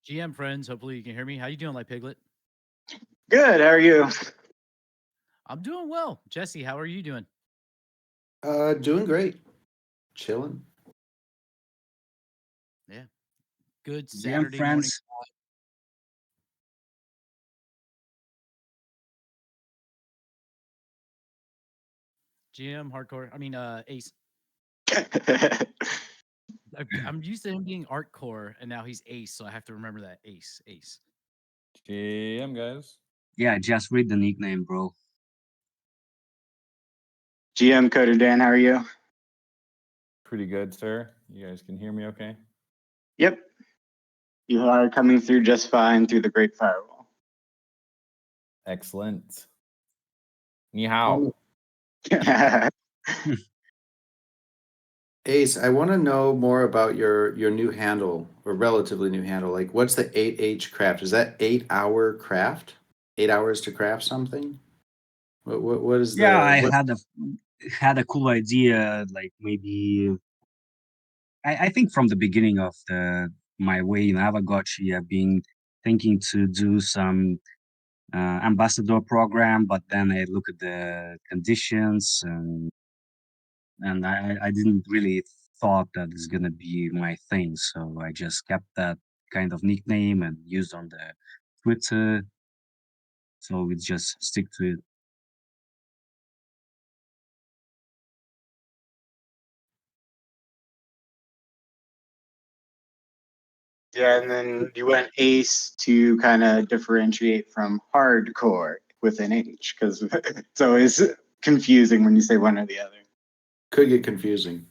GM friends, hopefully you can hear me. How you doing, like Piglet? Good. How are you? I'm doing well. Jesse, how are you doing? Doing great. Chilling. Yeah. Good GM Saturday morning. friends. GM hardcore. I mean, Ace. I'm used to him being Artcore, and now he's Ace, so I have to remember that Ace. GM guys. Yeah, just read the nickname, bro. GM Coder Dan, how are you? Pretty good, sir. You guys can hear me okay? Yep. You are coming through just fine through the Great Firewall. Excellent. Ni hao. Ace, I want to know more about your new handle, or relatively new handle. Like, what's the 8H craft? Is that 8-hour craft? 8 hours to craft something? What is Yeah, the? I What, had a cool idea, like maybe I think from the beginning of my way in AAVEGOTCHI, I've been thinking to do some ambassador program, but then I look at the conditions and I didn't really thought that it's gonna be my thing. So I just kept that kind of nickname and used on the Twitter. So we just stick to it. Yeah, and then you went Ace to kind of differentiate from hardcore with an H, because it's always confusing when you say one or the other. could get confusing.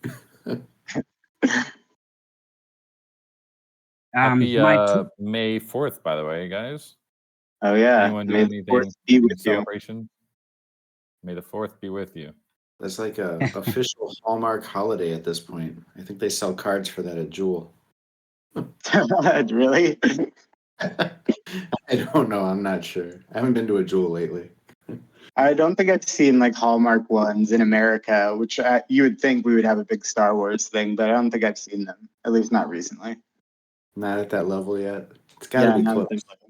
Happy My May 4th, by the way, guys. Oh yeah, Anyone do May the anything 4th be in with you. celebration? May the 4th be with you. That's like a official Hallmark holiday at this point. I think they sell cards for that at Jewel. Really? I don't know. I'm not sure. I haven't been to a Jewel lately. I don't think I've seen like Hallmark ones in America, which you would think we would have a big Star Wars thing, but I don't think I've seen them, at least not recently. Not at that level yet. It's got to be not close. at that level.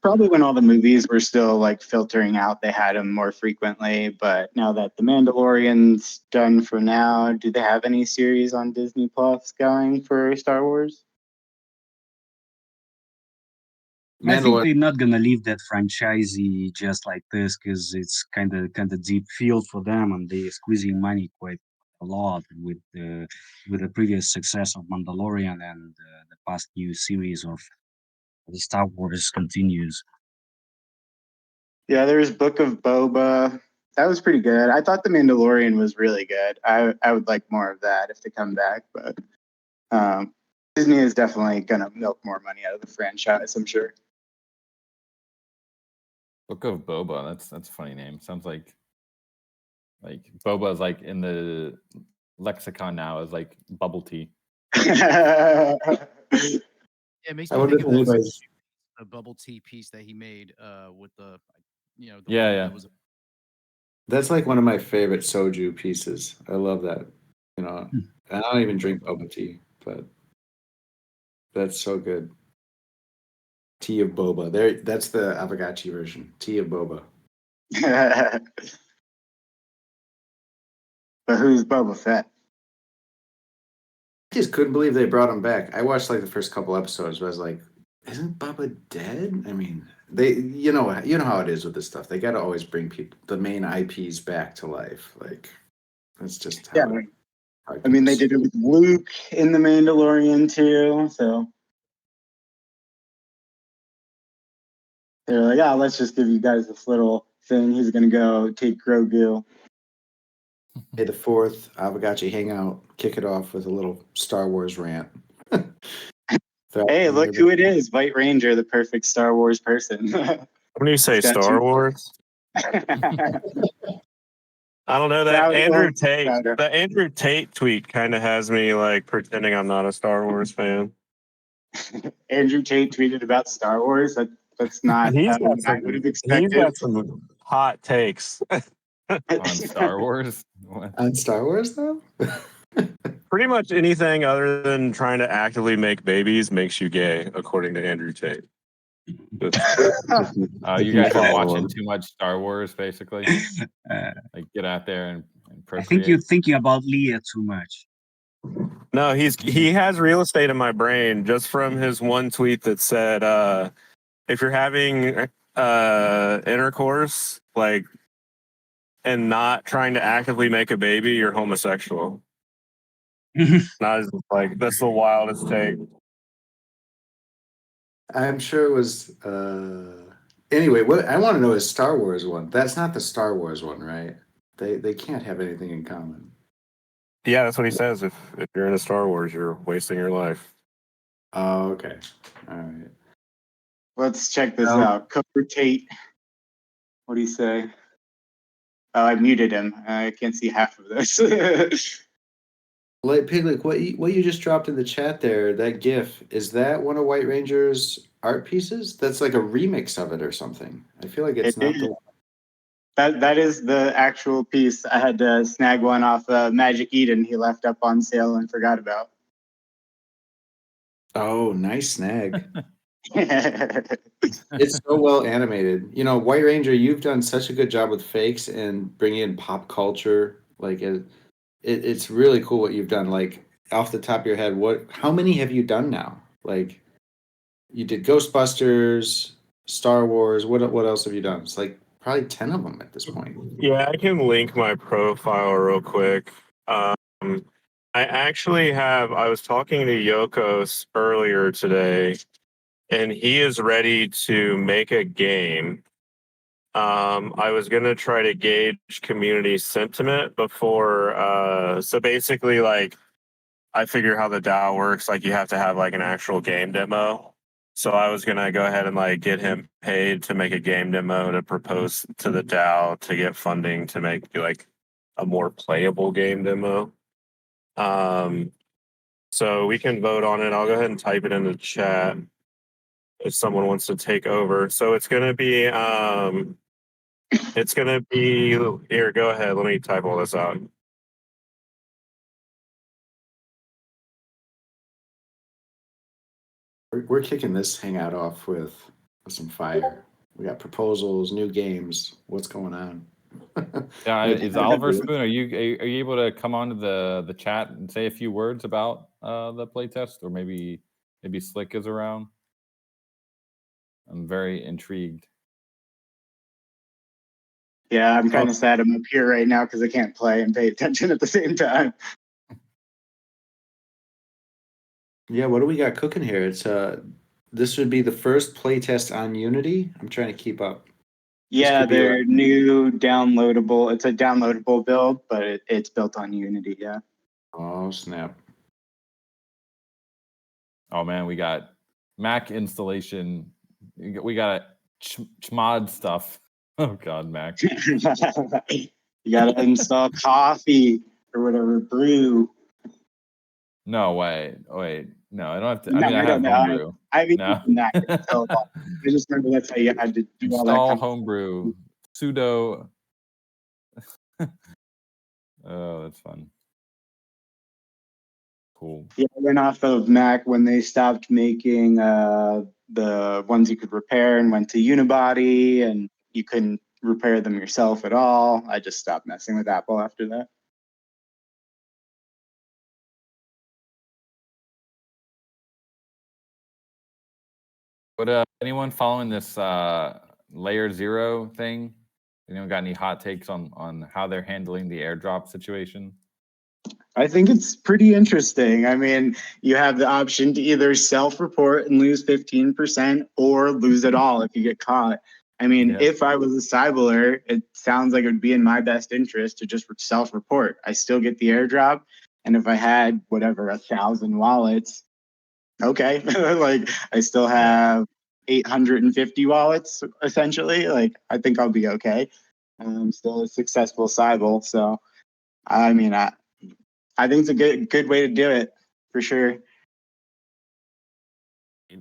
Probably when all the movies were still like filtering out, they had them more frequently. But now that The Mandalorian's done for now, do they have any series on Disney Plus going for Star Wars? I think Mandalorian. they're not gonna leave that franchisee just like this because it's kind of deep field for them, and they're squeezing money quite a lot with the previous success of Mandalorian and the past new series of the Star Wars continues. Yeah, there's Book of Boba. That was pretty good. I thought The Mandalorian was really good. I would like more of that if they come back, but Disney is definitely gonna milk more money out of the franchise, I'm sure. Book of Boba. That's a funny name. Sounds like Boba is like in the lexicon now as like bubble tea. Yeah, it makes I me wonder think if of that anybody's. a bubble tea piece that he made with the the Yeah, woman yeah. that was That's like one of my favorite soju pieces. I love that. And I don't even drink boba tea, but that's so good. Tea of boba. That's the AAVEGOTCHI version. Tea of boba. But who's Boba Fett? I just couldn't believe they brought him back. I watched like the first couple episodes, but I was like, "Isn't Bubba dead?" I mean, you know how it is with this stuff. They got to always bring the main IPs back to life. Like that's just how. Yeah, how it I mean, they goes. did it with Luke in The Mandalorian too, so they're like, "Ah, let's just give you guys this little thing. He's gonna go take Grogu." May the 4th, AAVEGOTCHI Hangout, kick it off with a little Star Wars rant. Hey, look who it is! White Ranger, the perfect Star Wars person. When you say It's got Star two- Wars, I don't know that Proud of Andrew him. Tate. Proud of The Andrew Tate tweet kind of has me like pretending I'm not a Star Wars fan. Andrew Tate tweeted about Star Wars. That's not He's got I would have He's expected. got some hot takes. On Star Wars? What? On Star Wars, though? pretty much anything other than trying to actively make babies makes you gay, according to Andrew Tate. You If guys are follow watching him. too much Star Wars, basically. Uh, Like, get out there and I think procreate. you're thinking about Leah too much. No, he has real estate in my brain just from his one tweet that said, if you're having intercourse, like, and not trying to actively make a baby, you're homosexual. Not as, like, that's the wildest take. I'm sure it was. Anyway, what I want to know is Star Wars one. That's not the Star Wars one, right? They can't have anything in common. Yeah, that's what he says. If you're into Star Wars, you're wasting your life. Oh, okay. All right. Let's check this No. out. Cooper Tate. What do you say? Oh, I muted him. I can't see half of this. Like Piglet, what you just dropped in the chat there, that GIF, is that one of White Ranger's art pieces? That's like a remix of it or something. I feel like it's It not is. the That is the actual piece. I had to snag one off Magic Eden. He left up on sale and forgot about. Oh, nice snag. Yeah, It's so well animated. You know, White Ranger, you've done such a good job with fakes and bringing in pop culture. Like it's really cool what you've done. Like off the top of your head, how many have you done now? Like you did Ghostbusters, Star Wars. What else have you done? It's like probably 10 of them at this point. Yeah, I can link my profile real quick. I actually have. I was talking to Yokos earlier today, and he is ready to make a game. I was gonna try to gauge community sentiment before. So basically, like, I figure how the DAO works. Like, you have to have like an actual game demo. So I was gonna go ahead and like get him paid to make a game demo to propose to the DAO to get funding to make like a more playable game demo. So we can vote on it. I'll go ahead and type it in the chat if someone wants to take over. So it's gonna be here. Go ahead. Let me type all this out. We're kicking this hangout off with some fire. We got proposals, new games. What's going on? Yeah, is Oliver Spoon? Are you able to come onto the chat and say a few words about the playtest, or maybe Slick is around? I'm very intrigued. yeah, I'm kind of sad I'm up here right now because I can't play and pay attention at the same time. Yeah, what do we got cooking here? It's this would be the first playtest on Unity. I'm trying to keep up. Yeah, could be they're new downloadable. It's a downloadable build, but it's built on Unity. Yeah. Oh snap! Oh man, we got Mac installation. We got chmod stuff. Oh god, Mac. You gotta install coffee or whatever, brew. No way. Wait, no, I don't have to. No, I mean, I have don't know. homebrew. I haven't No. used that until I just remember that's how you had to do all that. Install Kind of homebrew sudo. Oh, that's fun. Cool. Yeah, I went off of Mac when they stopped making the ones you could repair and went to Unibody, and you couldn't repair them yourself at all. I just stopped messing with Apple after that. But anyone following this layer 0 thing? Anyone got any hot takes on how they're handling the airdrop situation? I think it's pretty interesting. I mean, you have the option to either self-report and lose 15% or lose it all if you get caught. I mean, Yeah. if I was a Cybeler, it sounds like it would be in my best interest to just self-report. I still get the airdrop. And if I had whatever, 1,000 wallets, okay. Like I still have 850 wallets essentially. Like I think I'll be okay. I'm still a successful Cybel. So I mean, I think it's a good way to do it for sure.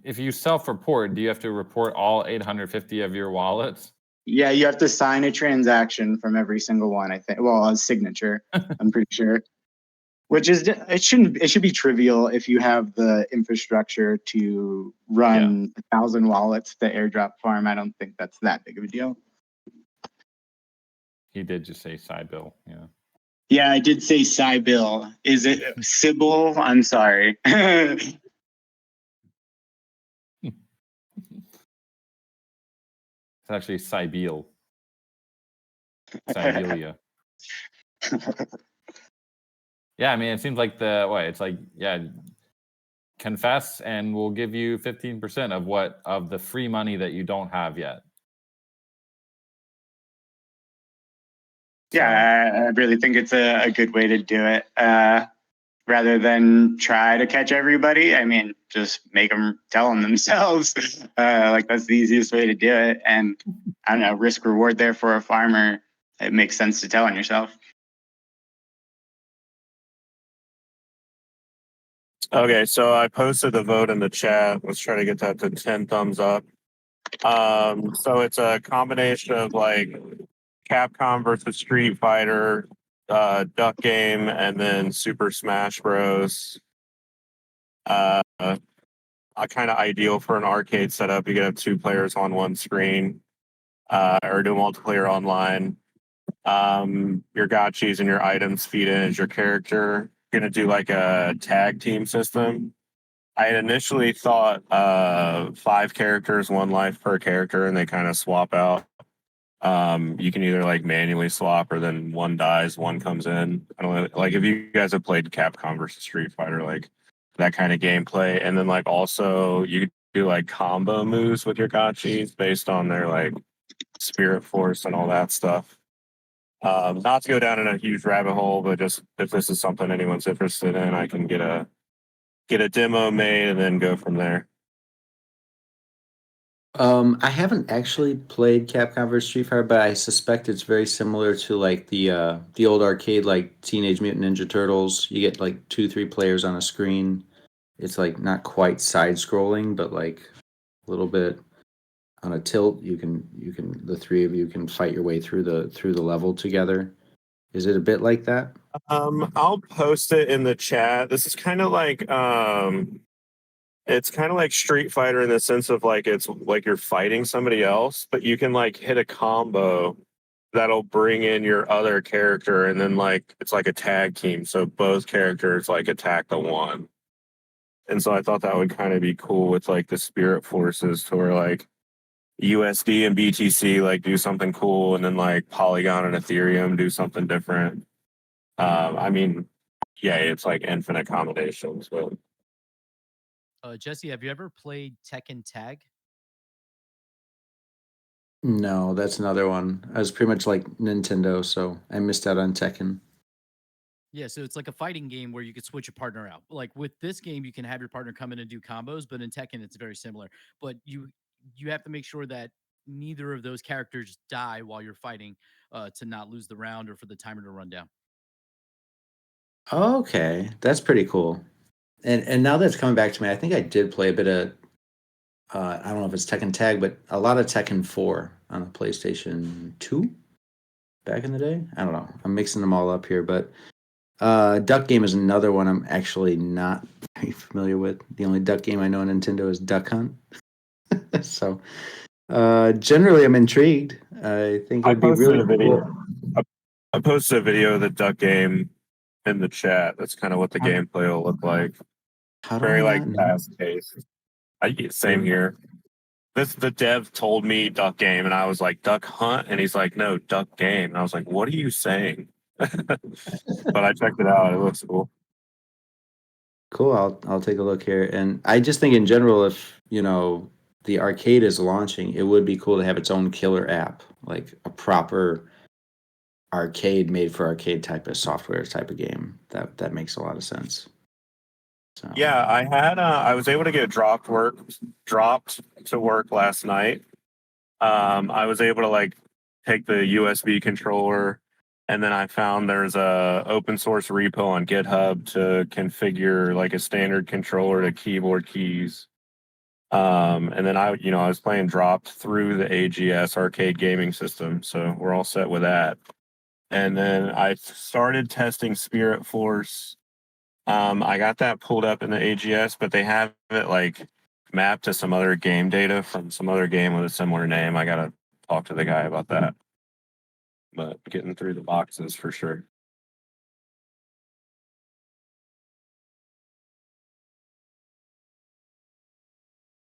If you self-report, do you have to report all 850 of your wallets? Yeah, you have to sign a transaction from every single one, I think. Well, a signature, I'm pretty sure. Which is it should be trivial if you have the infrastructure to run 1,000 wallets to airdrop farm. I don't think that's that big of a deal. He did just say Sybil. Yeah. Yeah, I did say Sybil. Is it Sybil? I'm sorry. It's actually Sybil. Sibelia. Yeah, I mean, it seems like it's like, confess and we'll give you 15% of the free money that you don't have yet. Yeah, I really think it's a good way to do it. Rather than try to catch everybody, I mean, just make them tell them themselves. Like that's the easiest way to do it. And I don't know, risk reward there for a farmer. It makes sense to tell on yourself. Okay, so I posted the vote in the chat. Let's try to get that to 10 thumbs up. So it's a combination of like Capcom versus Street Fighter, Duck Game, and then Super Smash Bros. Kind of ideal for an arcade setup. You can have 2 players on one screen, or do multiplayer online. Your gotchis and your items feed in as your character. You're gonna do like a tag team system. I had initially thought 5 characters, 1 life per character, and they kind of swap out. You can either like manually swap or then 1 dies, 1 comes in. I don't know, like if you guys have played Capcom versus Street Fighter, like that kind of gameplay. And then like also you could do like combo moves with your gotchis based on their like spirit force and all that stuff. Not to go down in a huge rabbit hole, but just if this is something anyone's interested in, I can get a demo made and then go from there. I haven't actually played Capcom vs Street Fighter, but I suspect it's very similar to like the old arcade, like Teenage Mutant Ninja Turtles. You get like 2-3 players on a screen. It's like not quite side scrolling, but like a little bit on a tilt. You can the 3 of you can fight your way through the level together. Is it a bit like that? I'll post it in the chat. This is kind of like it's kind of like Street Fighter in the sense of like it's like you're fighting somebody else, but you can like hit a combo that'll bring in your other character, and then like it's like a tag team, so both characters like attack the one. And so I thought that would kind of be cool with like the spirit forces, to where like USD and BTC like do something cool, and then like Polygon and Ethereum do something different. I mean, yeah, it's like infinite combinations, but Jesse, have you ever played Tekken Tag? No, that's another one. I was pretty much like Nintendo, so I missed out on Tekken. Yeah, so it's like a fighting game where you could switch a partner out. Like with this game, you can have your partner come in and do combos, but in Tekken, it's very similar. But you have to make sure that neither of those characters die while you're fighting, to not lose the round or for the timer to run down. Okay, that's pretty cool. And now that's coming back to me, I think I did play a bit of I don't know if it's Tekken Tag, but a lot of Tekken 4 on a PlayStation 2 back in the day. I don't know. I'm mixing them all up here, but Duck Game is another one I'm actually not very familiar with. The only Duck game I know on Nintendo is Duck Hunt. So generally I'm intrigued. I think it'd be really cool. I posted a video of the Duck Game in the chat. That's kind of what the gameplay will look like. How do Very I like not know? fast paced. Same here. The dev told me Duck Game, and I was like, Duck Hunt, and he's like, no, Duck Game, and I was like, what are you saying? But I checked it out. It looks cool. Cool. I'll take a look here. And I just think in general, if the arcade is launching, it would be cool to have its own killer app, like a proper arcade made for arcade type of software type of game. That makes a lot of sense. So Yeah, I was able to get dropped to work last night. I was able to like take the USB controller, and then I found there's a open source repo on GitHub to configure like a standard controller to keyboard keys. And then I was playing dropped through the AGS arcade gaming system, so we're all set with that. And then I started testing Spirit Force I got that pulled up in the AGS, but they have it like mapped to some other game data from some other game with a similar name. I gotta talk to the guy about that. But getting through the boxes for sure.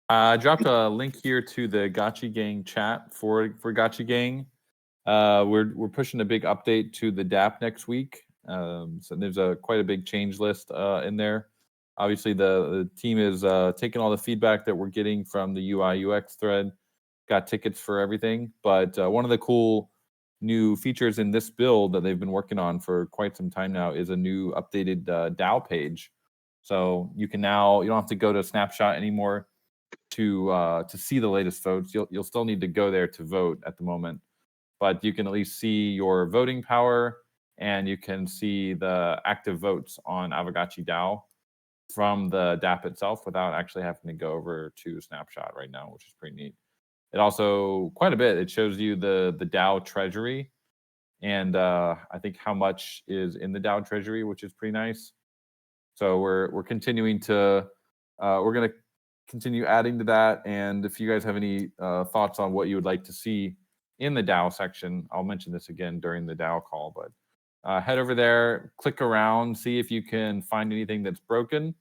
I dropped a link here to the Gotchi Gang chat for Gotchi Gang. We're pushing a big update to the DApp next week. So there's quite a big change list in there. Obviously, the team is taking all the feedback that we're getting from the UI UX thread. Got tickets for everything, but one of the cool new features in this build that they've been working on for quite some time now is a new updated DAO page. So you don't have to go to Snapshot anymore to see the latest votes. You'll still need to go there to vote at the moment, but you can at least see your voting power, and you can see the active votes on AAVEGOTCHI DAO from the DApp itself without actually having to go over to Snapshot right now, which is pretty neat. It also, quite a bit, it shows you the DAO treasury, and I think how much is in the DAO treasury, which is pretty nice. So we're continuing to, we're going to continue adding to that. And if you guys have any thoughts on what you would like to see in the DAO section, I'll mention this again during the DAO call, but head over there, click around, see if you can find anything that's broken.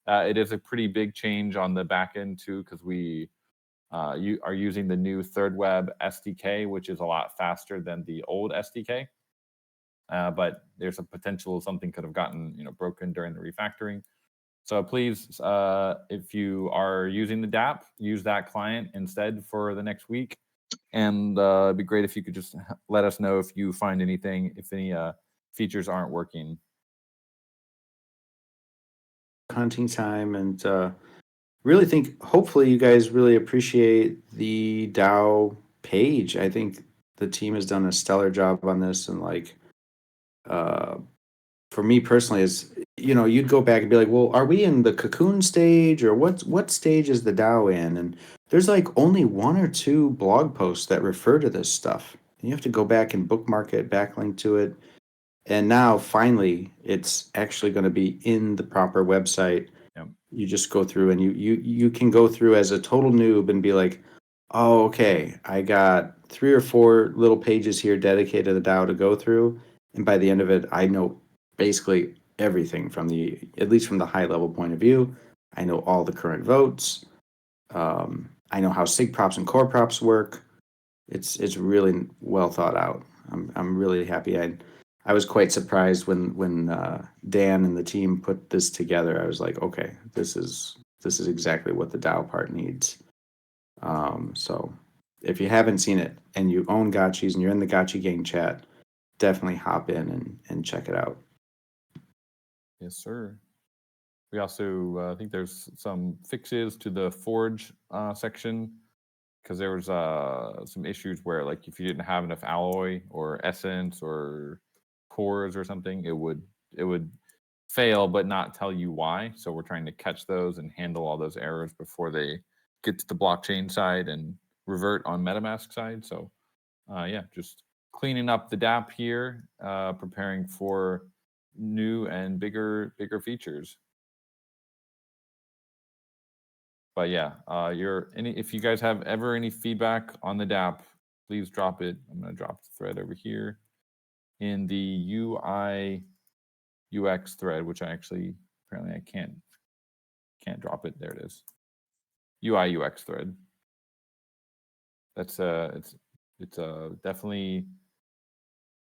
It is a pretty big change on the back end too, because we you are using the new Third Web SDK, which is a lot faster than the old SDK. But there's a potential something could have gotten broken during the refactoring. So please, if you are using the DApp, use that client instead for the next week. And it'd be great if you could just let us know if you find anything, if any features aren't working. Hunting time, and really think hopefully you guys really appreciate the DAO page. I think the team has done a stellar job on this, and like for me personally, is you'd go back and be like, well, are we in the cocoon stage, or what stage is the DAO in? And there's like only 1 or 2 blog posts that refer to this stuff. And you have to go back and bookmark it, backlink to it. And now finally it's actually going to be in the proper website. Yep. You just go through and you can go through as a total noob and be like, oh, okay, I got 3 or 4 little pages here dedicated to the DAO to go through. And by the end of it, I know basically everything at least from the high level point of view. I know all the current votes. I know how sig props and core props work. It's really well thought out. I'm really happy. I was quite surprised when Dan and the team put this together. I was like, okay, this is exactly what the DAO part needs. So if you haven't seen it and you own Gotchis and you're in the Gotchi Gang chat, definitely hop in and check it out. Yes, sir. We also think there's some fixes to the Forge section, because there was some issues where, like, if you didn't have enough alloy or essence or cores or something, it would fail but not tell you why. So we're trying to catch those and handle all those errors before they get to the blockchain side and revert on MetaMask side. So yeah, just cleaning up the DApp here, preparing for new and bigger features. But yeah, if you guys have ever any feedback on the DApp, please drop it. I'm going to drop the thread over here in the UI UX thread, which apparently I can't drop it. There it is. UI UX thread. That's it's definitely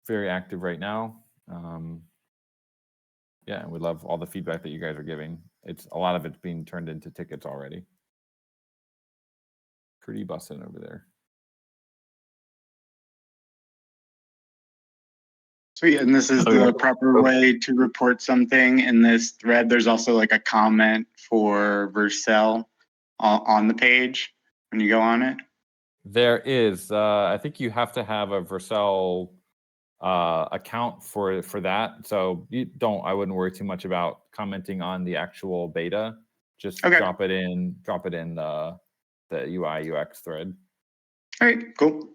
very active right now. Yeah, and we love all the feedback that you guys are giving. A lot of it's being turned into tickets already. Pretty busting over there. Sweet, and this is the proper way to report something in this thread. There's also like a comment for Vercel on the page when you go on it. There is. I think you have to have a Vercel account for that. So I wouldn't worry too much about commenting on the actual beta. Just drop it in the UI UX thread. All right, cool.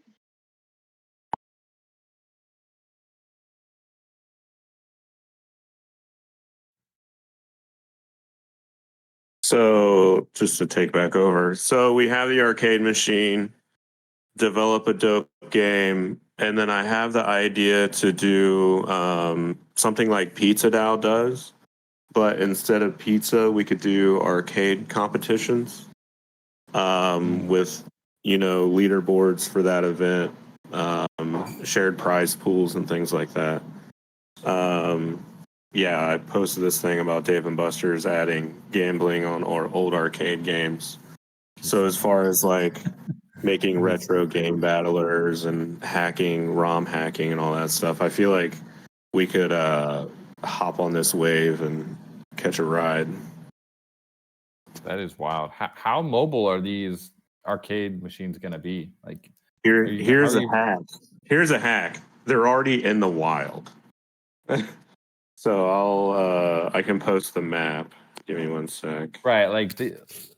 So just to take back over. So we have the arcade machine, develop a dope game, and then I have the idea to do something like Pizza DAO does, but instead of pizza, we could do arcade competitions with, leaderboards for that event, shared prize pools and things like that. Yeah, I posted this thing about Dave and Buster's adding gambling on old arcade games. So as far as like making retro game battlers and hacking, ROM hacking and all that stuff, I feel like we could hop on this wave and catch a ride. That is wild. How mobile are these arcade machines going to be? Like, here's a hack. Here's a hack. They're already in the wild. So I can post the map. Give me one sec. Right, like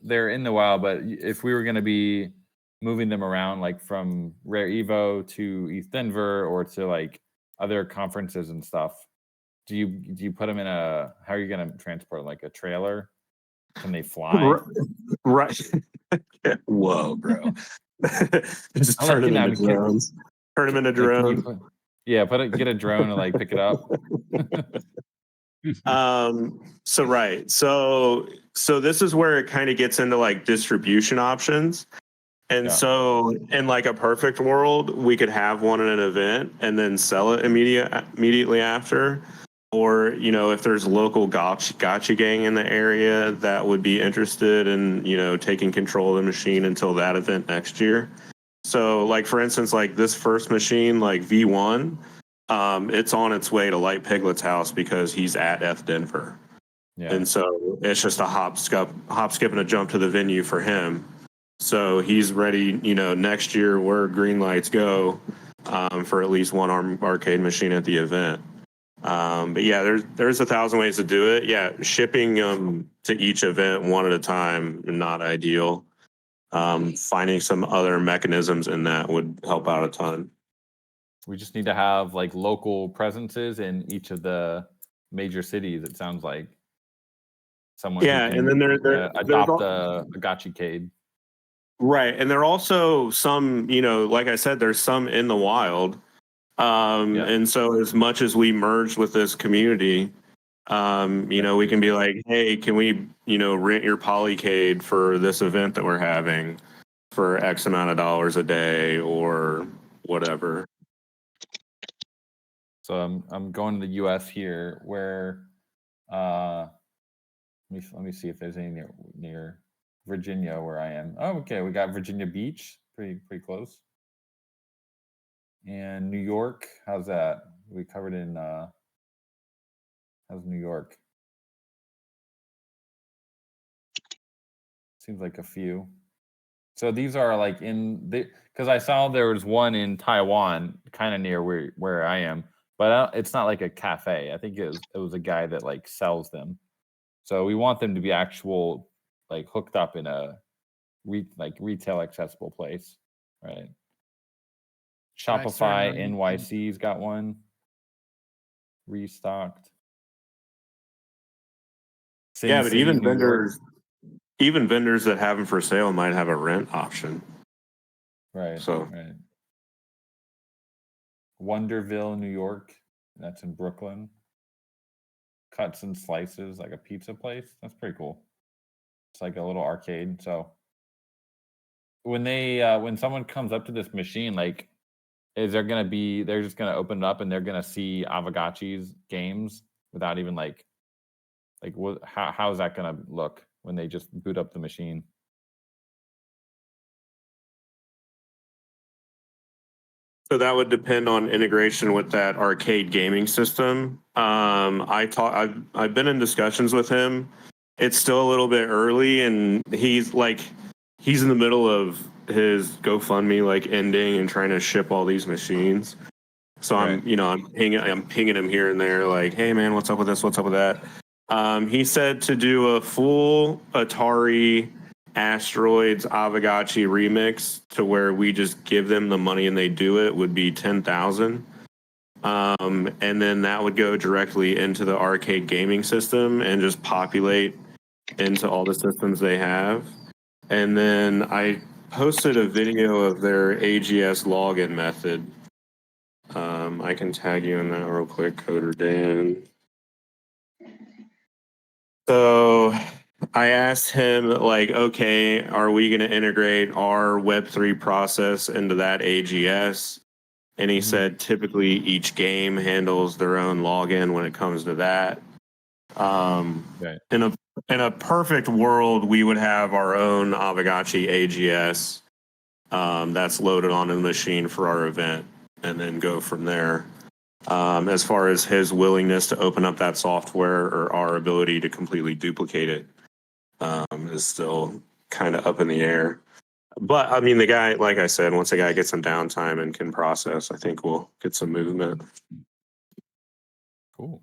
they're in the wild, but if we were going to be moving them around, like from Rare Evo to East Denver or to like other conferences and stuff, do you put them in how are you going to transport, like a trailer? Can they fly? Right. Whoa, bro. Just turn them into drones. Turn them into drones. Get a drone and like pick it up. So this is where it kind of gets into like distribution options. And so in like a perfect world, we could have one at an event and then sell it immediately after. Or, if there's local gotcha gang in the area that would be interested in, taking control of the machine until that event next year. So like, for instance, like this first machine, like V1, it's on its way to Light Piglet's house because he's at F Denver. Yeah. And so it's just a hop, skip, and a jump to the venue for him. So he's ready, next year where green lights go for at least one arcade machine at the event. But yeah, there's 1,000 ways to do it. Yeah, shipping to each event one at a time, not ideal. Finding some other mechanisms in that would help out a ton. We just need to have like local presences in each of the major cities. It sounds like someone. Yeah, and then adopt a gotchicade. Right, and there are also some, like I said, there's some in the wild. And so as much as we merge with this community, we can be like, hey, can we, rent your polycade for this event that we're having for X amount of dollars a day or whatever. So I'm going to the US here where let me see if there's any near Virginia where I am. Oh, okay, we got Virginia Beach, pretty close. And New York, how's that? We covered in how's New York? Seems like a few. So these are like because I saw there was one in Taiwan, kind of near where I am, but it's not like a cafe. I think it was a guy that like sells them. So we want them to be actual, like hooked up in a retail accessible place, right? Shopify NYC's got one restocked. Yeah, but even vendors that have them for sale might have a rent option. Right. So right. Wonderville, New York. That's in Brooklyn. Cuts and Slices, like a pizza place. That's pretty cool. It's like a little arcade. So when someone comes up to this machine, like, they're just gonna open it up and they're gonna see AAVEGOTCHI's games without even how is that gonna look when they just boot up the machine? So that would depend on integration with that arcade gaming system. I've been in discussions with him. It's still a little bit early, and he's in the middle of his GoFundMe ending and trying to ship all these machines. So right. I'm pinging him here and there, like, hey man, what's up with this? What's up with that? He said to do a full Atari Asteroids AAVEGOTCHI remix to where we just give them the money and they do it would be 10,000. And then that would go directly into the arcade gaming system and just populate into all the systems they have. And then I posted a video of their AGS login method. I can tag you in that real quick, Coder Dan. So I asked him, like, okay, are we going to integrate our Web3 process into that AGS? And he said typically each game handles their own login when it comes to that. Okay. In a perfect world, we would have our own AAVEGOTCHI AGS that's loaded onto the machine for our event, and then go from there. As far as his willingness to open up that software or our ability to completely duplicate it is still kind of up in the air. But I mean, the guy, like I said, once the guy gets some downtime and can process, I think we'll get some movement. Cool.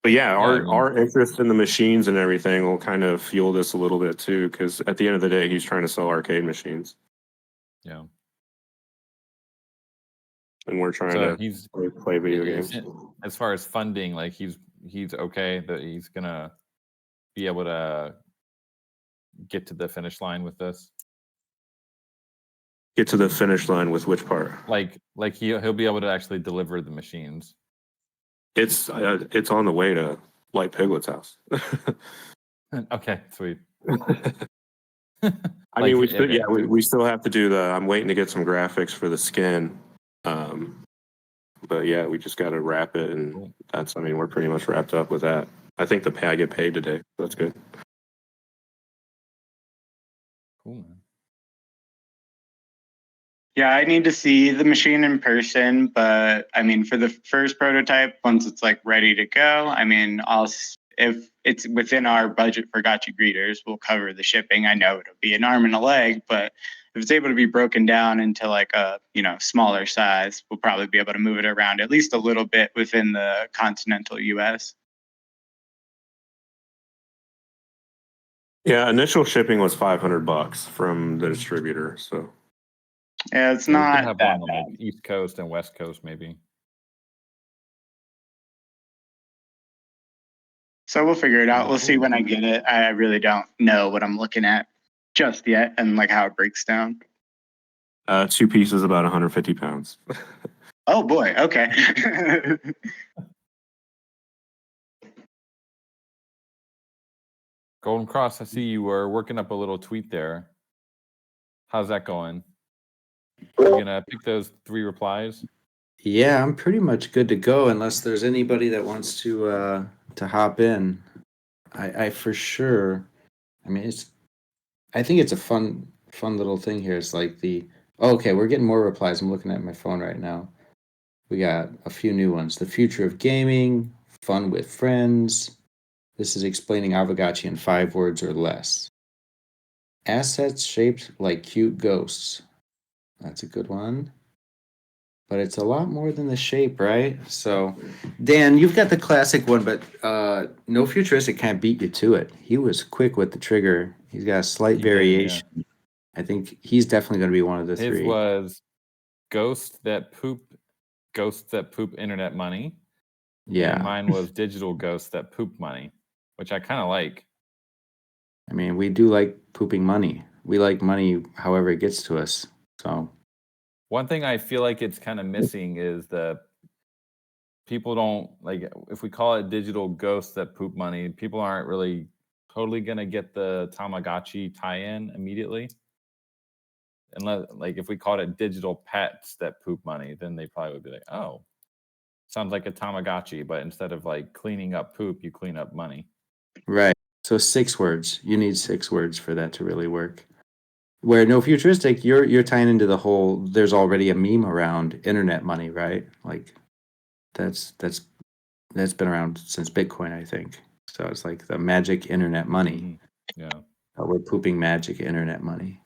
But yeah, I mean, our interest in the machines and everything will kind of fuel this a little bit too, because at the end of the day, he's trying to sell arcade machines, yeah. and we're trying So to he's play video games. as far as funding, like he's okay that he's gonna be able to get to the finish line with this. Get to the finish line with which part? Like he'll be able to actually deliver the machines. It's on the way to Light Piglet's house. Okay, sweet. I mean, we still have to do the. I'm waiting to get some graphics for the skin, but yeah, we just got to wrap it, and Cool. that's. I mean, we're pretty much wrapped up with that. I think I get paid today. So that's good. Cool, man. Yeah, I need to see the machine in person, but I mean, for the first prototype, once it's like ready to go, I mean, if it's within our budget for Gotcha Greeters, we'll cover the shipping. I know it'll be an arm and a leg, but if it's able to be broken down into like a smaller size, we'll probably be able to move it around at least a little bit within the continental U.S. Yeah, initial shipping was $500 from the distributor. So Yeah, it's Yeah, we could not have that one on bad. like East Coast and West Coast, maybe. So we'll figure it out. We'll see Cool. when I get it. I really don't know what I'm looking at just yet and like how it breaks down. 2 pieces, about 150 pounds. Oh boy. Okay. Golden Cross, I see you were working up a little tweet there. How's that going? You gonna pick those 3 replies? Yeah, I'm pretty much good to go unless there's anybody that wants to hop in. I for sure. I mean, I think it's a fun little thing here. It's like okay, we're getting more replies. I'm looking at my phone right now. We got a few new ones. The future of gaming, fun with friends. This is explaining AAVEGOTCHI in 5 words or less. Assets shaped like cute ghosts. That's a good one. But it's a lot more than the shape, right? So, Dan, you've got the classic one, but No Futuristic can't beat you to it. He was quick with the trigger. He's got a slight He did, variation. yeah. I think he's definitely going to be one of the His 3. was ghosts that poop internet money. Yeah. And mine was digital ghosts that poop money, which I kind of like. I mean, we do like pooping money. We like money however it gets to us. So One thing I feel like it's kind of missing is the people don't like, if we call it digital ghosts that poop money, people aren't really totally gonna get the Tamagotchi tie-in immediately. Unless, like, if we called it digital pets that poop money, then they probably would be like, oh, sounds like a Tamagotchi, but instead of like cleaning up poop, you clean up money. right. So 6 words. You need 6 words for that to really work. Where No Futuristic, you're tying into the whole. There's already a meme around internet money, right? Like that's been around since Bitcoin, I think. So it's like the magic internet money. Yeah. We're pooping magic internet money.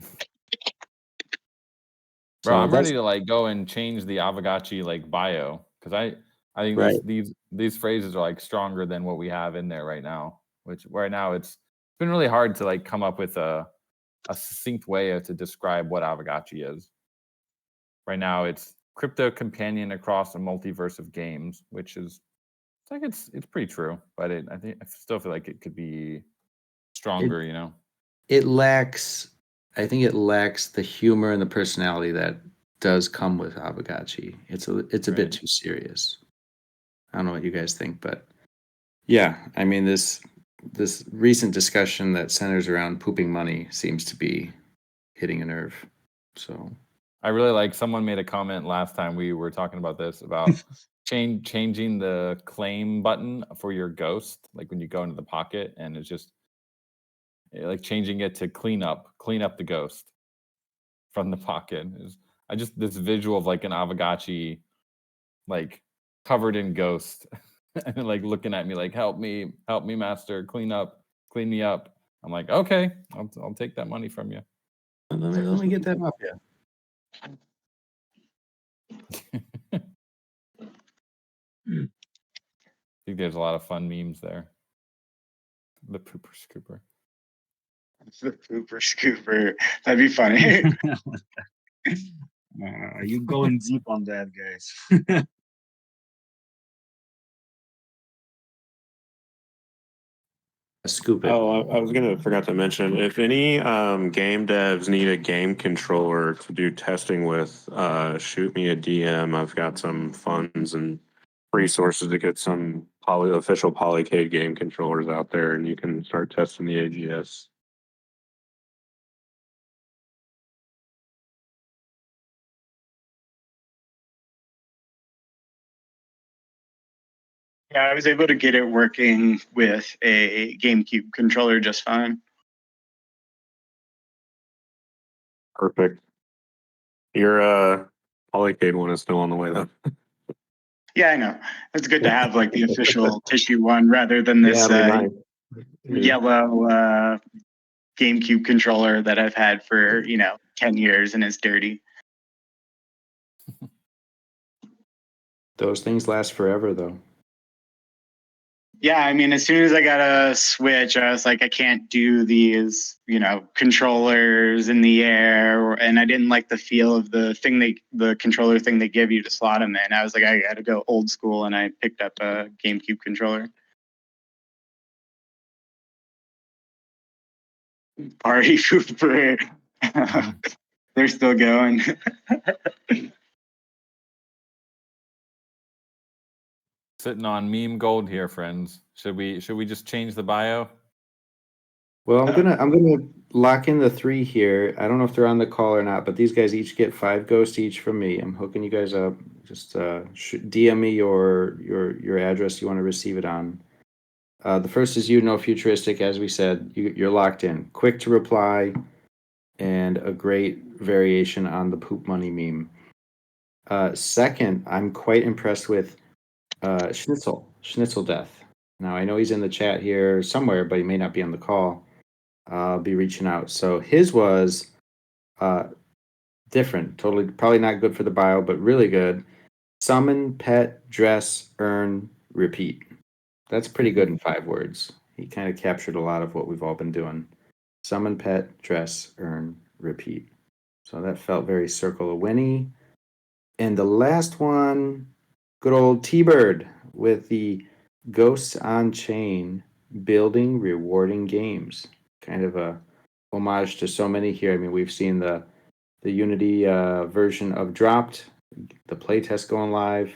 Bro, So I'm that's ready to like go and change the AAVEGOTCHI like bio, because I think right. these phrases are like stronger than what we have in there right now. Which right now it's been really hard to like come up with a succinct way to describe what AAVEGOTCHI is. Right now it's crypto companion across a multiverse of games, which is it's pretty true, but I still feel like it could be stronger, you know. It lacks. I think it lacks the humor and the personality that does come with AAVEGOTCHI. It's a bit Right. too serious. I don't know what you guys think, but yeah, I mean this recent discussion that centers around pooping money seems to be hitting a nerve. So I really like, someone made a comment last time we were talking about this, about changing the claim button for your ghost, like when you go into the pocket, and it's just like changing it to clean up the ghost from the pocket. I just, this visual of like an AAVEGOTCHI like covered in ghost and like looking at me like, help me master, clean me up. I'm like, okay, I'll take that money from you. let me get that up. Yeah. I think there's a lot of fun memes there. The pooper scooper. The pooper scooper. That'd be funny. You going deep on that, guys. Scoop it. Oh, I was gonna forgot to mention, if any game devs need a game controller to do testing with, shoot me a DM. I've got some funds and resources to get some official Polycade game controllers out there, and you can start testing the AGS. Yeah, I was able to get it working with a GameCube controller just fine. Perfect. Your Polycade one is still on the way though. Yeah, I know. It's good to have like the official tissue one rather than this yellow GameCube controller that I've had for 10 years and is dirty. Those things last forever, though. Yeah, I mean, as soon as I got a Switch, I was like, I can't do these, controllers in the air, and I didn't like the feel of the controller thing they give you to slot them in. I was like, I got to go old school, and I picked up a GameCube controller. Party pooper. They're still going. Sitting on meme gold here, friends. Should we just change the bio? Well, I'm gonna lock in the 3 here. I don't know if they're on the call or not, but these guys each get 5 ghosts each from me. I'm hooking you guys up. Just DM me your address you want to receive it on. The first is no futuristic, as we said. You're locked in. Quick to reply, and a great variation on the poop money meme. Second, I'm quite impressed with Schnitzel Death. Now I know he's in the chat here somewhere, but he may not be on the call. I'll be reaching out. So his was different, totally, probably not good for the bio, but really good. Summon, pet, dress, earn, repeat. That's pretty good in 5 words. He kind of captured a lot of what we've all been doing. Summon, pet, dress, earn, repeat. So that felt very Circle of Winnie. And the last one, good old TBURD with the Ghosts on Chain, building rewarding games. Kind of a homage to so many here. I mean, we've seen the Unity version of Dropped, the playtest going live,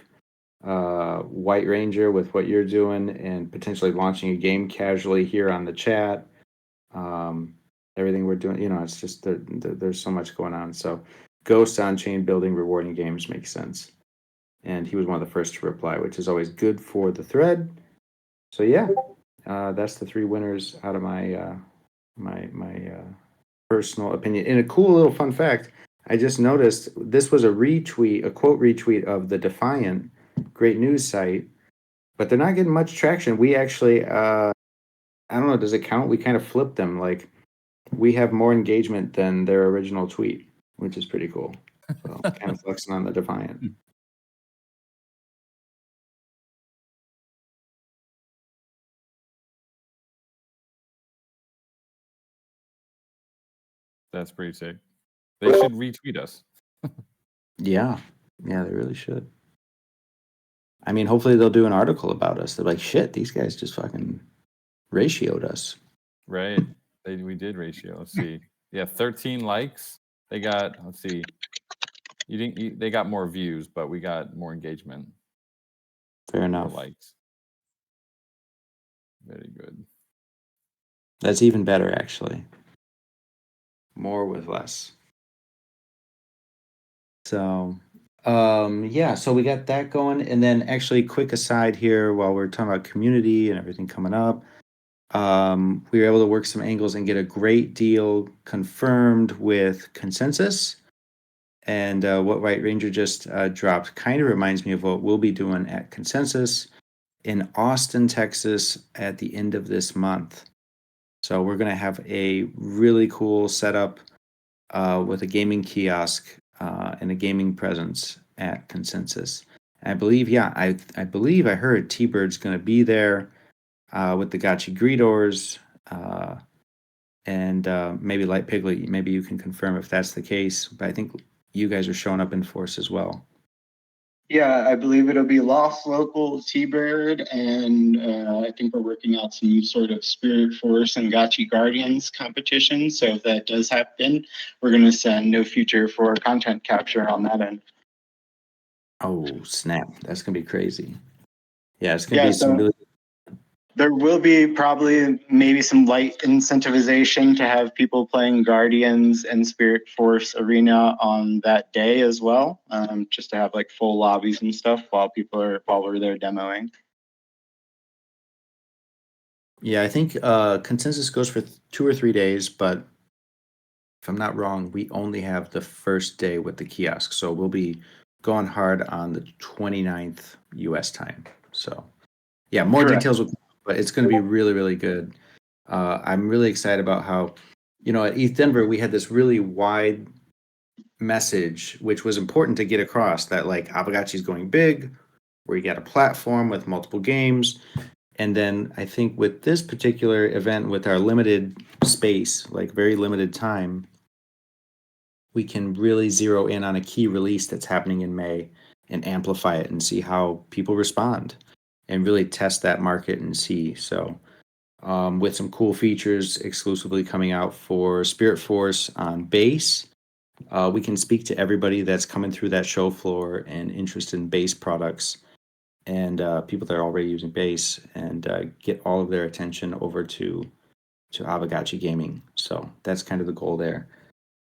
White Ranger with what you're doing, and potentially launching a game casually here on the chat. Everything we're doing, it's just there's so much going on. So Ghosts on Chain, building rewarding games makes sense. And he was one of the first to reply, which is always good for the thread. So yeah, that's the 3 winners out of my my personal opinion. And a cool little fun fact, I just noticed this was a quote retweet of the Defiant, great news site, but they're not getting much traction. We actually, I don't know, does it count? We kind of flipped them. Like, we have more engagement than their original tweet, which is pretty cool. So kind of flexing on the Defiant. That's pretty sick. They should retweet us. Yeah, they really should. I mean, hopefully they'll do an article about us. They're like, shit, these guys just fucking ratioed us. Right. We did ratio. Let's see. Yeah, 13 likes. They got, let's see. They got more views, but we got more engagement. Fair More enough. likes. Very good. That's even better, actually. More with less. So, yeah, so we got that going. And then actually, quick aside here while we're talking about community and everything coming up. We were able to work some angles and get a great deal confirmed with Consensus. And what White Ranger just dropped kind of reminds me of what we'll be doing at Consensus in Austin, Texas at the end of this month. So we're going to have a really cool setup with a gaming kiosk and a gaming presence at Consensus. And I believe, yeah, I believe I heard TBURD's going to be there with the Gotchi Greetors and maybe Light Piglet. Maybe you can confirm if that's the case. But I think you guys are showing up in force as well. Yeah, I believe it'll be Lost Local, T-Bird, and I think we're working out some sort of Spirit Force and Gotchi Guardians competition. So if that does happen, we're going to send No Future for content capture on that end. Oh, snap. That's going to be crazy. Yeah, it's going to be so some really... There will be probably maybe some light incentivization to have people playing Guardians and Spirit Force Arena on that day as well, just to have like full lobbies and stuff while we're there demoing. Yeah, I think Consensus goes for 2 or 3 days, but if I'm not wrong, we only have the first day with the kiosk. So we'll be going hard on the 29th US time. So yeah, more Correct. details, but it's going to be really, really good. I'm really excited about how, at ETH Denver, we had this really wide message, which was important to get across that like AAVEGOTCHI is going big, where you got a platform with multiple games. And then I think with this particular event, with our limited space, like very limited time, we can really zero in on a key release that's happening in May and amplify it and see how people respond and really test that market and see. So with some cool features exclusively coming out for Spirit Force on base, we can speak to everybody that's coming through that show floor and interested in base products and people that are already using base and get all of their attention over to AAVEGOTCHI Gaming. So that's kind of the goal there.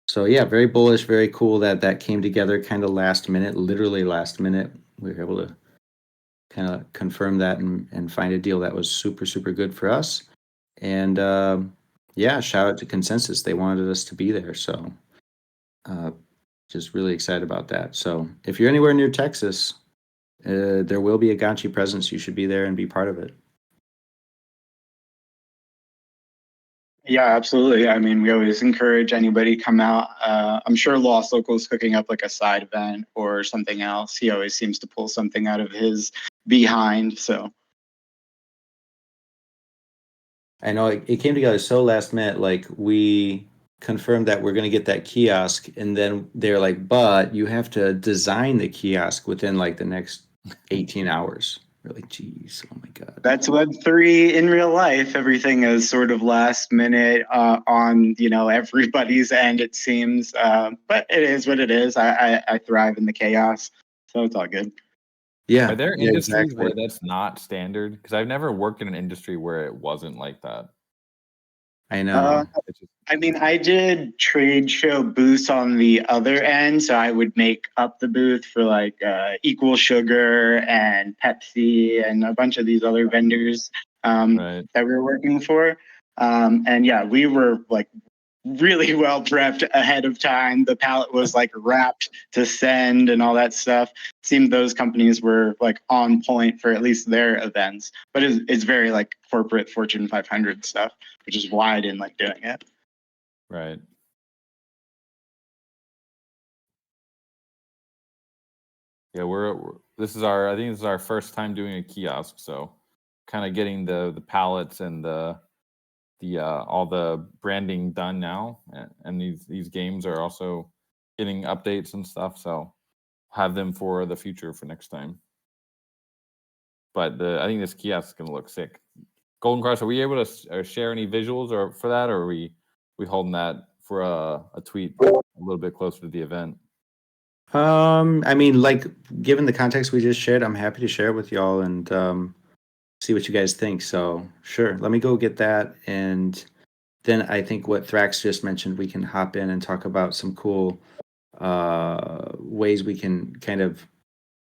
So yeah, very bullish, very cool that came together kind of last minute, literally last minute. We were able to kind of confirm that and find a deal that was super, super good for us. And yeah, shout out to Consensus. They wanted us to be there. So just really excited about that. So if you're anywhere near Texas, there will be a Gotchi presence. You should be there and be part of it. Yeah, absolutely. I mean, we always encourage anybody come out. I'm sure Lost Local is cooking up like a side event or something else. He always seems to pull something out of his behind. So I know it came together so last minute. Like we confirmed that we're going to get that kiosk, and then they're like, "But you have to design the kiosk within like the next 18 hours." We're like, "Geez, oh my god." that's Web3 in real life. Everything is sort of last minute on everybody's end, it seems. But it is what it is. I thrive in the chaos, so it's all good. Yeah. Are there yeah, industries exactly. where that's not standard? Because I've never worked in an industry where it wasn't like that. I know. It's just, I mean, I did trade show booths on the other end, so I would make up the booth for like Equal Sugar and Pepsi and a bunch of these other vendors right. that we were working for. And yeah, we were like really well prepped ahead of time. The pallet was like wrapped to send and all that stuff. Seemed those companies were like on point for at least their events, but it's very like corporate Fortune 500 stuff, which is why I didn't like doing it. Right. Yeah, I think this is our first time doing a kiosk, so kind of getting the pallets and the all the branding done now, and these games are also getting updates and stuff, so have them for the future for next time. But I think this kiosk is gonna look sick. Golden Crush, are we able to share any visuals or for that, or are we holding that for a tweet a little bit closer to the event? I mean, like, given the context we just shared, I'm happy to share it with y'all and see what you guys think. So sure, let me go get that, and then I think what Thrax just mentioned, we can hop in and talk about some cool ways we can kind of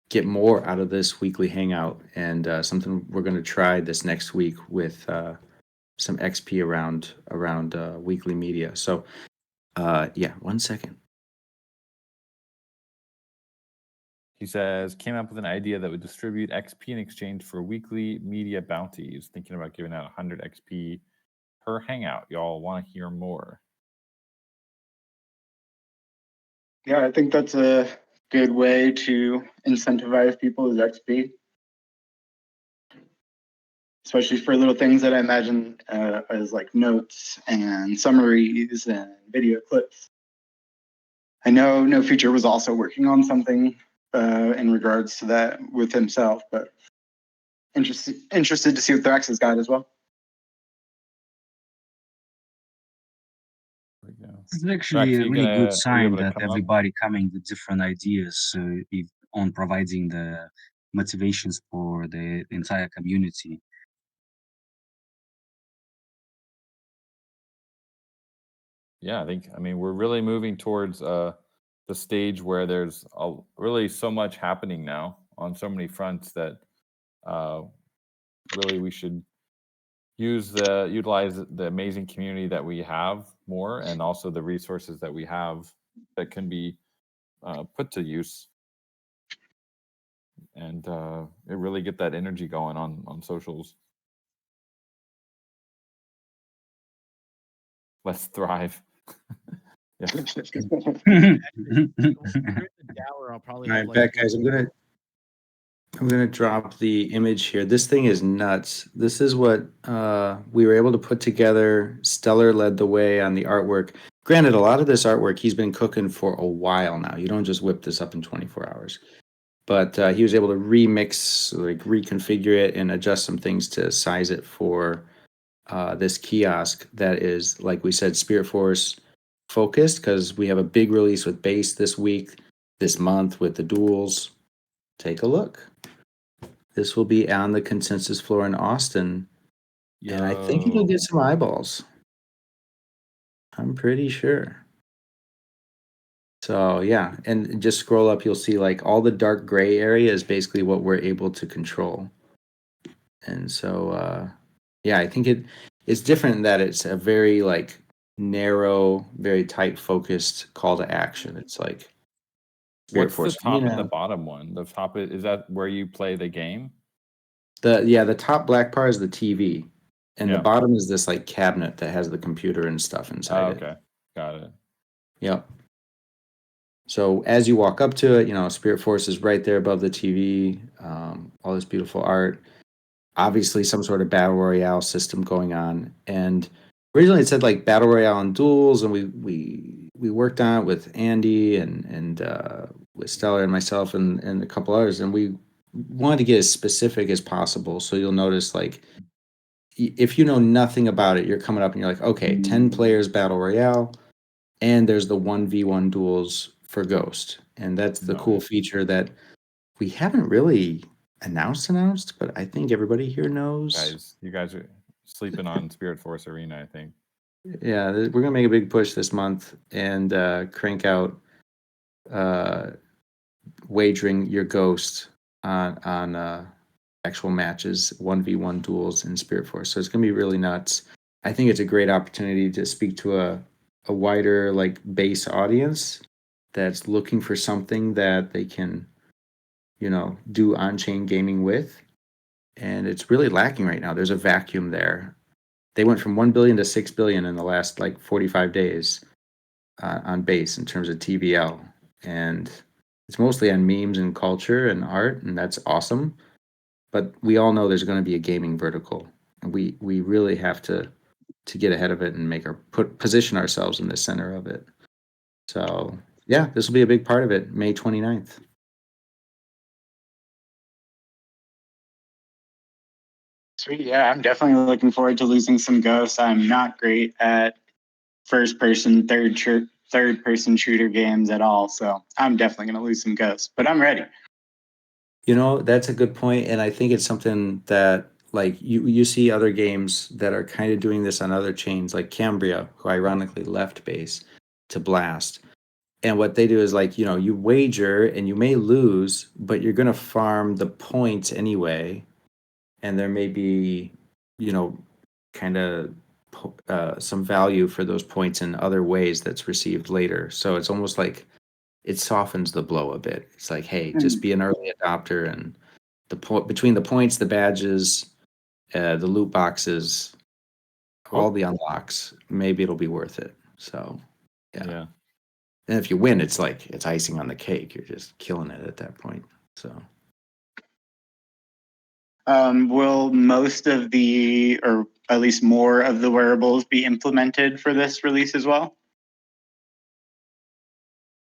get more out of this weekly hangout, and something we're going to try this next week with some XP around weekly media. So yeah, 1 second. He says, came up with an idea that would distribute XP in exchange for weekly media bounties. Thinking about giving out 100 XP per hangout. Y'all want to hear more? Yeah, I think that's a good way to incentivize people is XP, especially for little things that I imagine as like notes and summaries and video clips. I know No Future was also working on something in regards to that with himself, but interested to see what Thrax has got as well. It's actually a really good sign that everybody coming with different ideas on providing the motivations for the entire community. Yeah, I mean, we're really moving towards the stage where there's really so much happening now on so many fronts that really we should utilize the amazing community that we have more, and also the resources that we have that can be put to use, and it really get that energy going on socials. Let's thrive. Yeah. I'll probably All have right, back, guys. I'm gonna drop the image here. This thing is nuts. This is what we were able to put together. Stellar led the way on the artwork. Granted, a lot of this artwork he's been cooking for a while now. You don't just whip this up in 24 hours. But he was able to remix, like reconfigure it and adjust some things to size it for this kiosk that is, like we said, Spirit Force focused, because we have a big release with base this month with the duels. Take a look. This will be on the consensus floor in Austin. And I think it'll get some eyeballs. I'm pretty sure. So yeah, and just scroll up, you'll see like all the dark gray area is basically what we're able to control. And so yeah, I think it's different in that it's a very like narrow, very tight focused call to action. It's like Spirit What's Force the top Arena. and the bottom one? The top is that where you play the game? The top black part is the TV, and the Yeah. bottom is this like cabinet that has the computer and stuff inside it. Okay, got it. Yep. So as you walk up to it, you know, Spirit Force is right there above the TV. All this beautiful art. Obviously, some sort of battle royale system going on. And originally, it said like battle royale and duels, and we worked on it with Andy and with Stellar and myself and a couple others, and we wanted to get as specific as possible. So you'll notice like if you know nothing about it, you're coming up and you're like, okay, 10 players battle royale, and there's the 1v1 duels for Ghost. And that's the cool feature that we haven't really announced, but I think everybody here knows. You guys are sleeping on Spirit Force Arena, I think. Yeah, we're gonna make a big push this month and crank out wagering your Ghost on actual matches, 1v1 duels in Spirit Force. So it's gonna be really nuts. I think it's a great opportunity to speak to a wider like base audience that's looking for something that they can, you know, do on-chain gaming with. And it's really lacking right now. There's a vacuum there. They went from 1 billion to 6 billion in the last like 45 days on base in terms of TVL. And it's mostly on memes and culture and art, and that's awesome. But we all know there's going to be a gaming vertical, and we really have to get ahead of it and position ourselves in the center of it. So yeah, this will be a big part of it, May 29th. Sweet. Yeah, I'm definitely looking forward to losing some ghosts. I'm not great at first person, third person shooter games at all. So I'm definitely going to lose some ghosts, but I'm ready. You know, that's a good point, and I think it's something that like you see other games that are kind of doing this on other chains, like Cambria, who ironically left base to Blast. And what they do is like, you know, you wager and you may lose, but you're going to farm the points anyway, and there may be, you know, kind of some value for those points in other ways that's received later. So it's almost like it softens the blow a bit. It's like, hey, just be an early adopter, and between the points, the badges, the loot boxes, all the unlocks, maybe it'll be worth it. So, yeah. And if you win, it's like it's icing on the cake. You're just killing it at that point. So, will most of the, or at least more of the wearables be implemented for this release as well?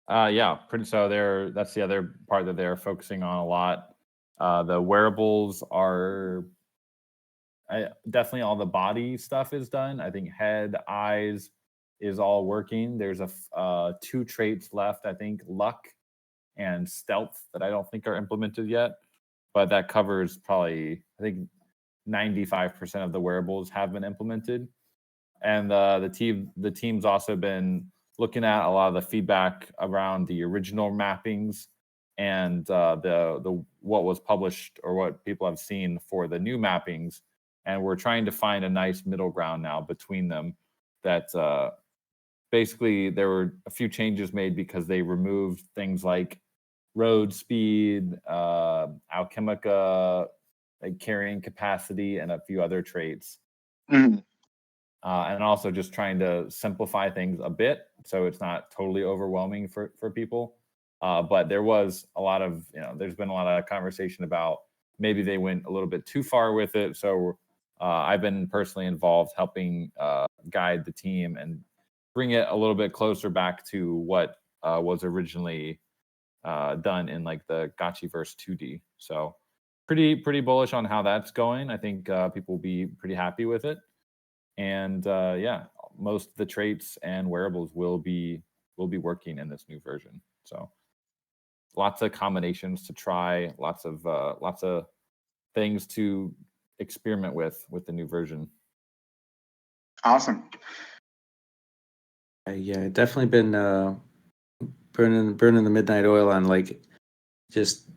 Yeah, pretty. So that's the other part that they're focusing on a lot. The wearables are definitely all the body stuff is done. I think head, eyes is all working. There's two traits left. I think luck and stealth that I don't think are implemented yet, but that covers probably, I think 95% of the wearables have been implemented. And the team's also been looking at a lot of the feedback around the original mappings and the what was published or what people have seen for the new mappings, and we're trying to find a nice middle ground now between them. That basically there were a few changes made because they removed things like road speed, alchemica, like carrying capacity, and a few other traits. Mm-hmm. And also just trying to simplify things a bit so it's not totally overwhelming for people. But there was a lot of, there's been a lot of conversation about maybe they went a little bit too far with it. So I've been personally involved helping guide the team and bring it a little bit closer back to what was originally done in like the Gotchiverse 2D. So pretty bullish on how that's going. I think people will be pretty happy with it. And yeah, most of the traits and wearables will be working in this new version. So lots of combinations to try, lots of things to experiment with the new version. Awesome. Yeah, definitely been burning the midnight oil on like just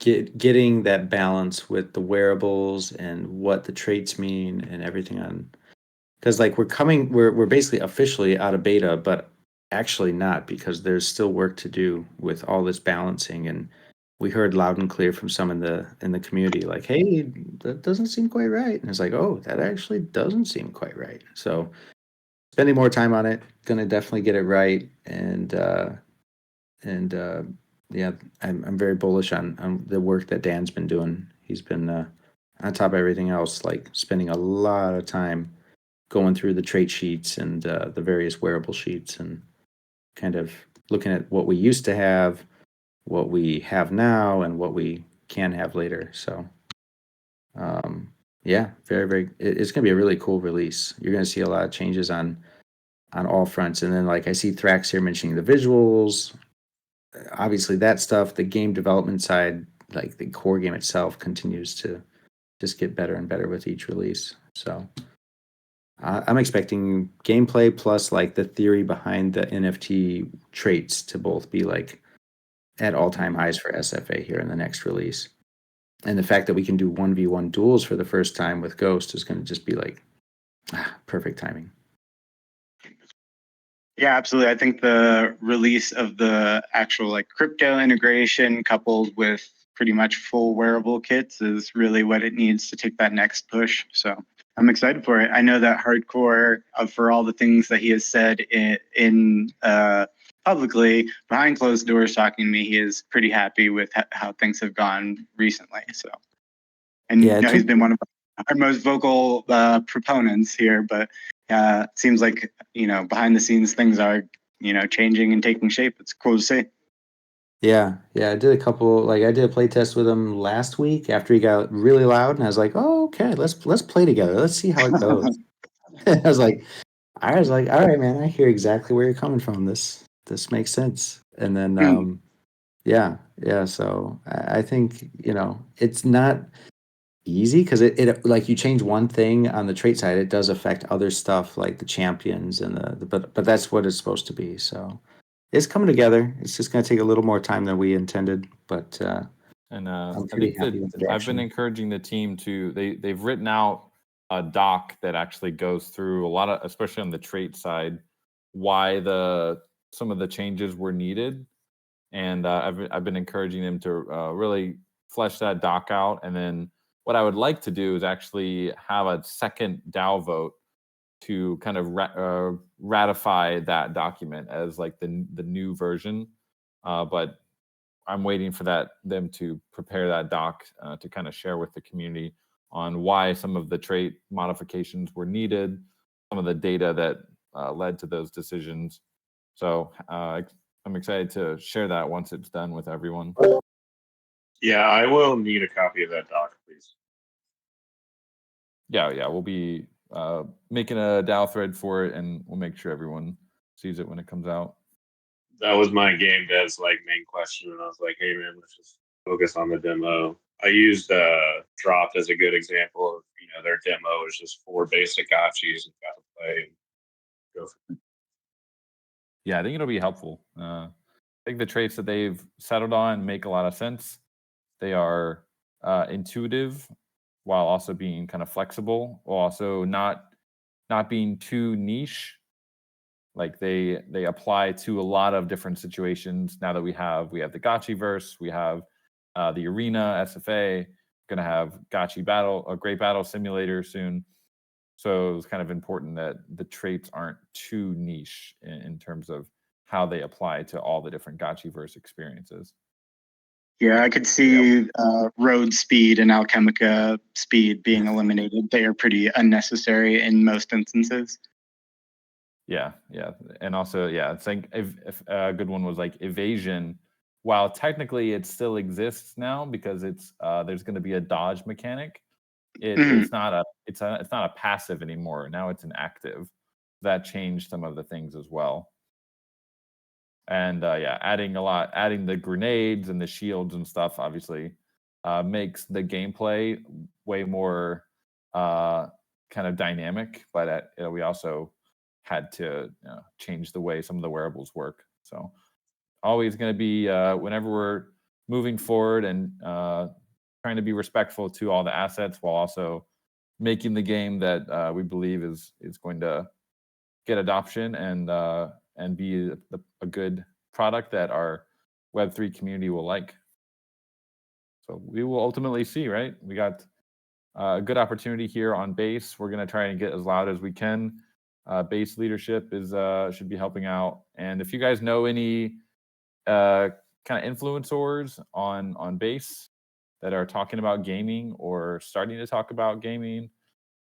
getting that balance with the wearables and what the traits mean and everything on, because like we're basically officially out of beta, but actually not, because there's still work to do with all this balancing. And we heard loud and clear from some in the community like, hey, that doesn't seem quite right. And it's like, oh, that actually doesn't seem quite right. So spending more time on it, gonna definitely get it right. And yeah, I'm very bullish on the work that Dan's been doing. He's been on top of everything else, like spending a lot of time going through the trait sheets and the various wearable sheets, and kind of looking at what we used to have, what we have now, and what we can have later. So yeah, very it's going to be a really cool release. You're going to see a lot of changes on all fronts. And then like I see Thrax here mentioning the visuals, obviously that stuff, the game development side, like the core game itself continues to just get better and better with each release. So I'm expecting gameplay plus like the theory behind the NFT traits to both be like at all-time highs for SFA here in the next release. And the fact that we can do 1v1 duels for the first time with Ghost is going to just be like perfect timing. Yeah, absolutely. I think the release of the actual like crypto integration coupled with pretty much full wearable kits is really what it needs to take that next push. So I'm excited for it. I know that Hardcore, for all the things that he has said in publicly behind closed doors talking to me, he is pretty happy with how things have gone recently. So, and Yeah, he's been one of our most vocal proponents here, but it seems like, behind the scenes things are, changing and taking shape. It's cool to see. Yeah, I did a couple. Like I did a play test with him last week after he got really loud, and I was like, "Oh, okay, let's play together. Let's see how it goes." I was like, "All right, man, I hear exactly where you're coming from. This makes sense." And then, yeah. So I think it's not easy because it like you change one thing on the trait side, it does affect other stuff like the champions and but that's what it's supposed to be. So it's coming together. It's just going to take a little more time than we intended, but And I'm I pretty think happy that with the I've been direction. encouraging the team to they've written out a doc that actually goes through a lot of, especially on the trait side, why some of the changes were needed. And I've been encouraging them to really flesh that doc out. And then what I would like to do is actually have a second DAO vote to kind of ratify that document as like the new version. But I'm waiting for them to prepare that doc to kind of share with the community on why some of the trait modifications were needed, some of the data that led to those decisions. So I'm excited to share that once it's done with everyone. Yeah, I will need a copy of that doc, please. Yeah, we'll be making a DAO thread for it, and we'll make sure everyone sees it when it comes out. That was my game dev's main question, and I was like, "Hey man, let's just focus on the demo." I used Drop as a good example of their demo is just 4 basic gotchis and got to play and go. Yeah, I think it'll be helpful. I think the traits that they've settled on make a lot of sense. They are intuitive while also being kind of flexible, while also not being too niche. Like they apply to a lot of different situations. Now that we have the Gotchi verse, we have the arena SFA, going to have Gotchi battle, a great battle simulator soon. So it was kind of important that the traits aren't too niche in terms of how they apply to all the different Gotchi verse experiences. Yeah, I could see road speed and Alchemica speed being eliminated. They are pretty unnecessary in most instances. Yeah, and also it's like if a good one was like evasion. While technically it still exists now because it's there's going to be a dodge mechanic. It's not a passive anymore. Now it's an active. That changed some of the things as well. And adding the grenades and the shields and stuff obviously makes the gameplay way more kind of dynamic. But we also had to change the way some of the wearables work. So always going to be whenever we're moving forward and trying to be respectful to all the assets while also making the game that we believe is going to get adoption and be a good product that our Web3 community will like. So we will ultimately see, right? We got a good opportunity here on base. We're going to try and get as loud as we can. Base leadership should be helping out. And if you guys know any kind of influencers on base that are talking about gaming or starting to talk about gaming,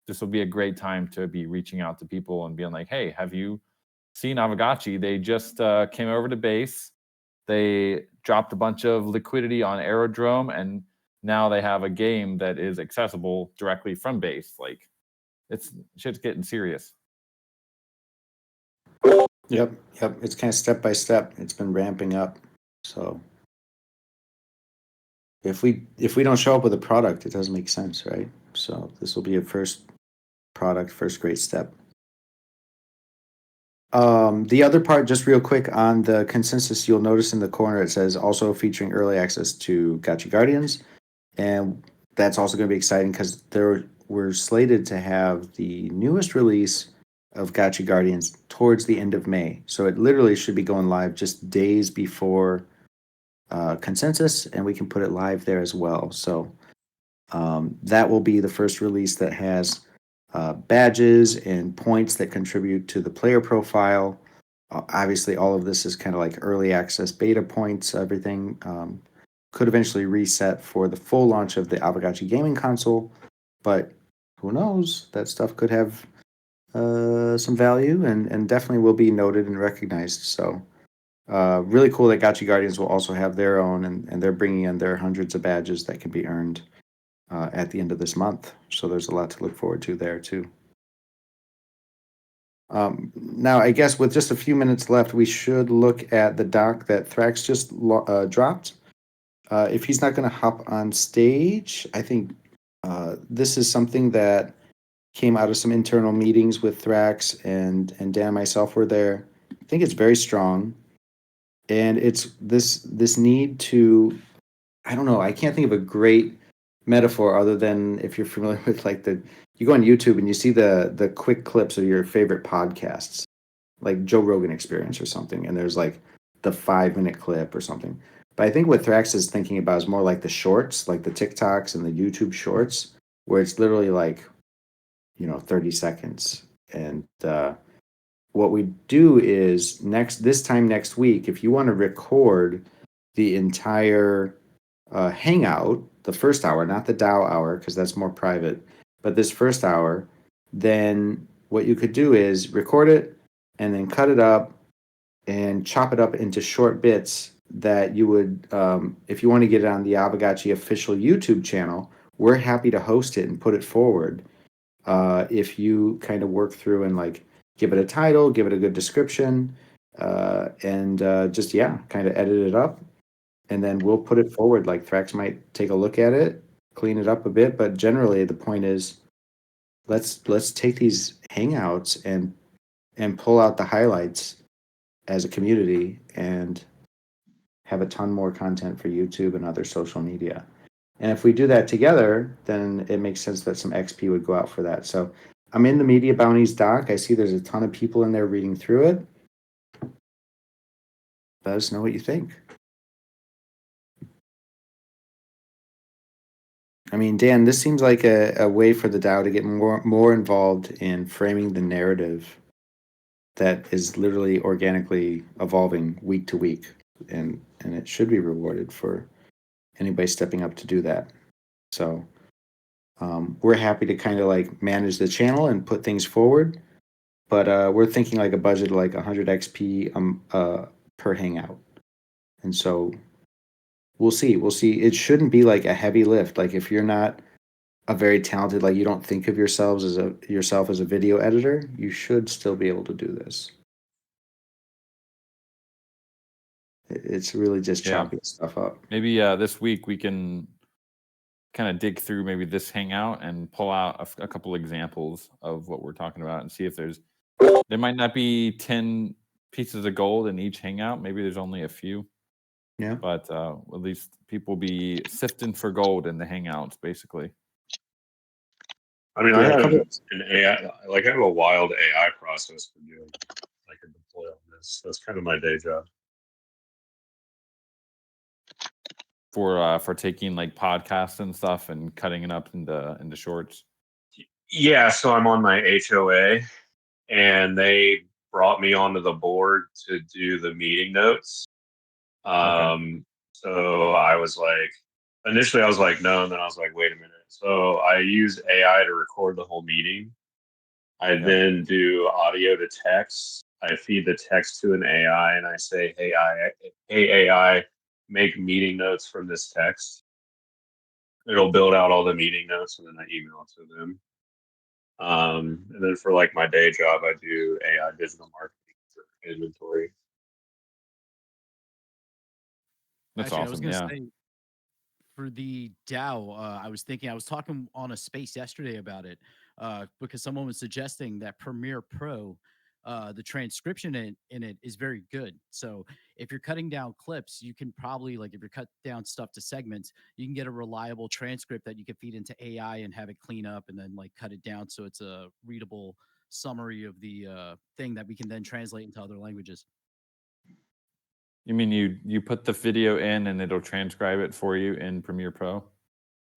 this will be a great time to be reaching out to people and being like, hey, have you seen AAVEGOTCHI? They just came over to base. They dropped a bunch of liquidity on Aerodrome, and now they have a game that is accessible directly from base. Like, shit's getting serious. Yep. It's kind of step by step. It's been ramping up. So if we don't show up with a product, it doesn't make sense, right? So this will be a first product, first great step. The other part, just real quick on the consensus, you'll notice in the corner it says also featuring early access to Gotchi Guardians, and that's also going to be exciting because we're slated to have the newest release of Gotchi Guardians towards the end of May. So it literally should be going live just days before consensus, and we can put it live there as well. So that will be the first release that has badges and points that contribute to the player profile. Obviously, all of this is kind of like early access beta points. Everything could eventually reset for the full launch of the AAVEGOTCHI gaming console, but who knows? That stuff could have some value and definitely will be noted and recognized. So Really cool that Gotchi Guardians will also have their own, and they're bringing in their hundreds of badges that can be earned at the end of this month. So there's a lot to look forward to there too. Now, I guess with just a few minutes left, we should look at the doc that Thrax just dropped. If he's not going to hop on stage, I think this is something that came out of some internal meetings with Thrax, and Dan and myself were there. I think it's very strong, and it's this need to, I don't know, I can't think of a great metaphor other than if you're familiar with like you go on YouTube and you see the quick clips of your favorite podcasts, like Joe Rogan Experience or something, and there's like the 5 minute clip or something. But I think what Thrax is thinking about is more like the shorts, like the TikToks and the YouTube shorts, where it's literally like, 30 seconds. And what we do is this time next week, if you want to record the entire Hangout, the first hour, not the DAO hour, because that's more private, but this first hour, then what you could do is record it and then cut it up and chop it up into short bits that you would, if you want to get it on the AAVEGOTCHI official YouTube channel, we're happy to host it and put it forward. If you kind of work through and like give it a title, give it a good description, and just, yeah, kind of edit it up. And then we'll put it forward. Like Thrax might take a look at it, clean it up a bit. But generally, the point is, let's take these hangouts and pull out the highlights as a community and have a ton more content for YouTube and other social media. And if we do that together, then it makes sense that some XP would go out for that. So I'm in the Media Bounties doc. I see there's a ton of people in there reading through it. Let us know what you think. I mean, Dan, this seems like a way for the DAO to get more involved in framing the narrative that is literally organically evolving week to week. And it should be rewarded for anybody stepping up to do that. So we're happy to kind of like manage the channel and put things forward, but we're thinking like a budget of like 100 XP per hangout. And so we'll see. It shouldn't be like a heavy lift. Like if you're not a very talented, like you don't think of yourself as a video editor, you should still be able to do this. It's really just Yeah. chopping stuff up. Maybe this week we can kind of dig through maybe this hangout and pull out a couple examples of what we're talking about and see if there might not be 10 pieces of gold in each hangout. Maybe there's only a few. Yeah. But at least people be sifting for gold in the hangouts, basically. I mean, Yeah, I a have couple- an AI, like I have a wild AI process for doing. I can deploy on this. That's kind of my day job. For taking like podcasts and stuff and cutting it up into shorts. Yeah, so I'm on my HOA, and they brought me onto the board to do the meeting notes. So I was like, initially I was like, no, and then I was like, wait a minute. So I use AI to record the whole meeting. I then do audio to text. I feed the text to an AI, and I say, hey AI, make meeting notes from this text. It'll build out all the meeting notes, and then I email it to them. And then for like my day job, I do AI digital marketing for inventory. That's Actually, I was awesome. going to Yeah. say for the DAO, I was talking on a space yesterday about it because someone was suggesting that Premiere Pro, the transcription in it is very good. So if you're cutting down clips, you can probably like if you're cut down stuff to segments, you can get a reliable transcript that you can feed into AI and have it clean up and then like cut it down so it's a readable summary of the thing that we can then translate into other languages. You mean you put the video in and it'll transcribe it for you in Premiere Pro?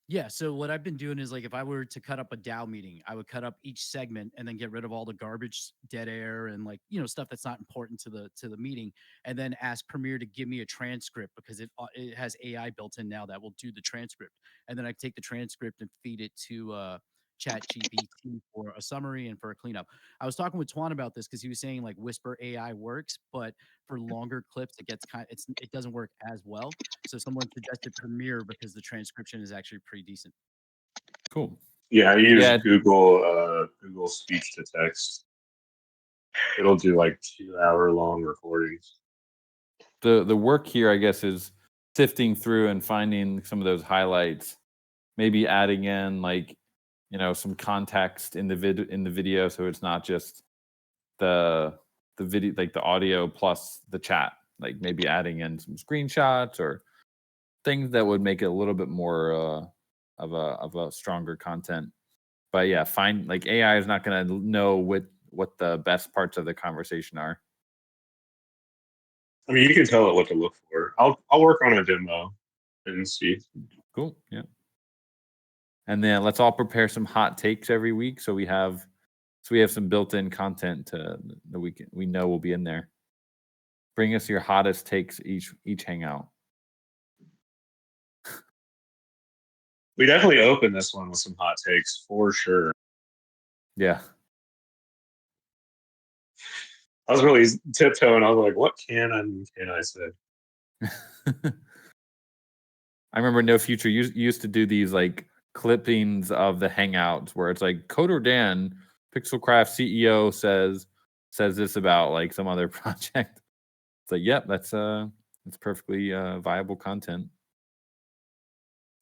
Yeah, so what I've been doing is like if I were to cut up a DAO meeting, I would cut up each segment and then get rid of all the garbage, dead air, and like stuff that's not important to the meeting, and then ask Premiere to give me a transcript because it has AI built in now that will do the transcript, and then I take the transcript and feed it to ChatGPT for a summary and for a cleanup. I was talking with Twan about this because he was saying like Whisper AI works, but for longer clips, it doesn't work as well. So someone suggested Premiere because the transcription is actually pretty decent. Cool. Yeah, I use Yeah. Google speech to text. It'll do like 2-hour long recordings. The work here, I guess, is sifting through and finding some of those highlights, maybe adding in like, some context in the video, so it's not just the video, like the audio plus the chat, like maybe adding in some screenshots or things that would make it a little bit more of a stronger content. But yeah, like AI is not going to know what the best parts of the conversation are. I mean, you can tell it what to look for. I'll work on a demo and see. Cool. Yeah. And then let's all prepare some hot takes every week, so we have some built-in content to the weekend. We know will be in there. Bring us your hottest takes each hangout. We definitely open this one with some hot takes for sure. Yeah. I was really tiptoeing. I was like, what can I say? I remember No Future used to do these like clippings of the hangouts where it's like Coder Dan, Pixelcraft CEO says this about like some other project. It's like, yep, that's perfectly viable content.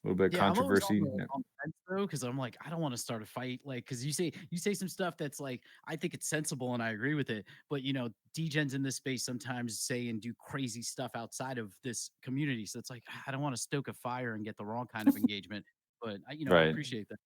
A little bit of Yeah, I'm always controversy. on the fence though, because I'm like, I don't want to start a fight. Like, because you say some stuff that's like, I think it's sensible and I agree with it, but degens in this space sometimes say and do crazy stuff outside of this community. So it's like, I don't want to stoke a fire and get the wrong kind of engagement. But I Right. appreciate that.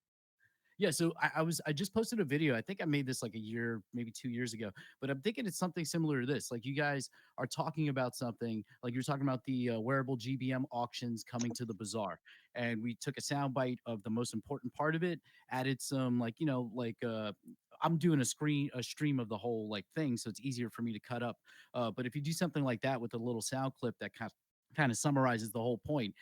Yeah, so I just posted a video. I think I made this like a year, maybe 2 years ago, but I'm thinking it's something similar to this. Like you guys are talking about something, like you're talking about the wearable GBM auctions coming to the bazaar, and we took a soundbite of the most important part of it, added some I'm doing a stream of the whole like thing, so it's easier for me to cut up. But if you do something like that with a little sound clip that kind of summarizes the whole point,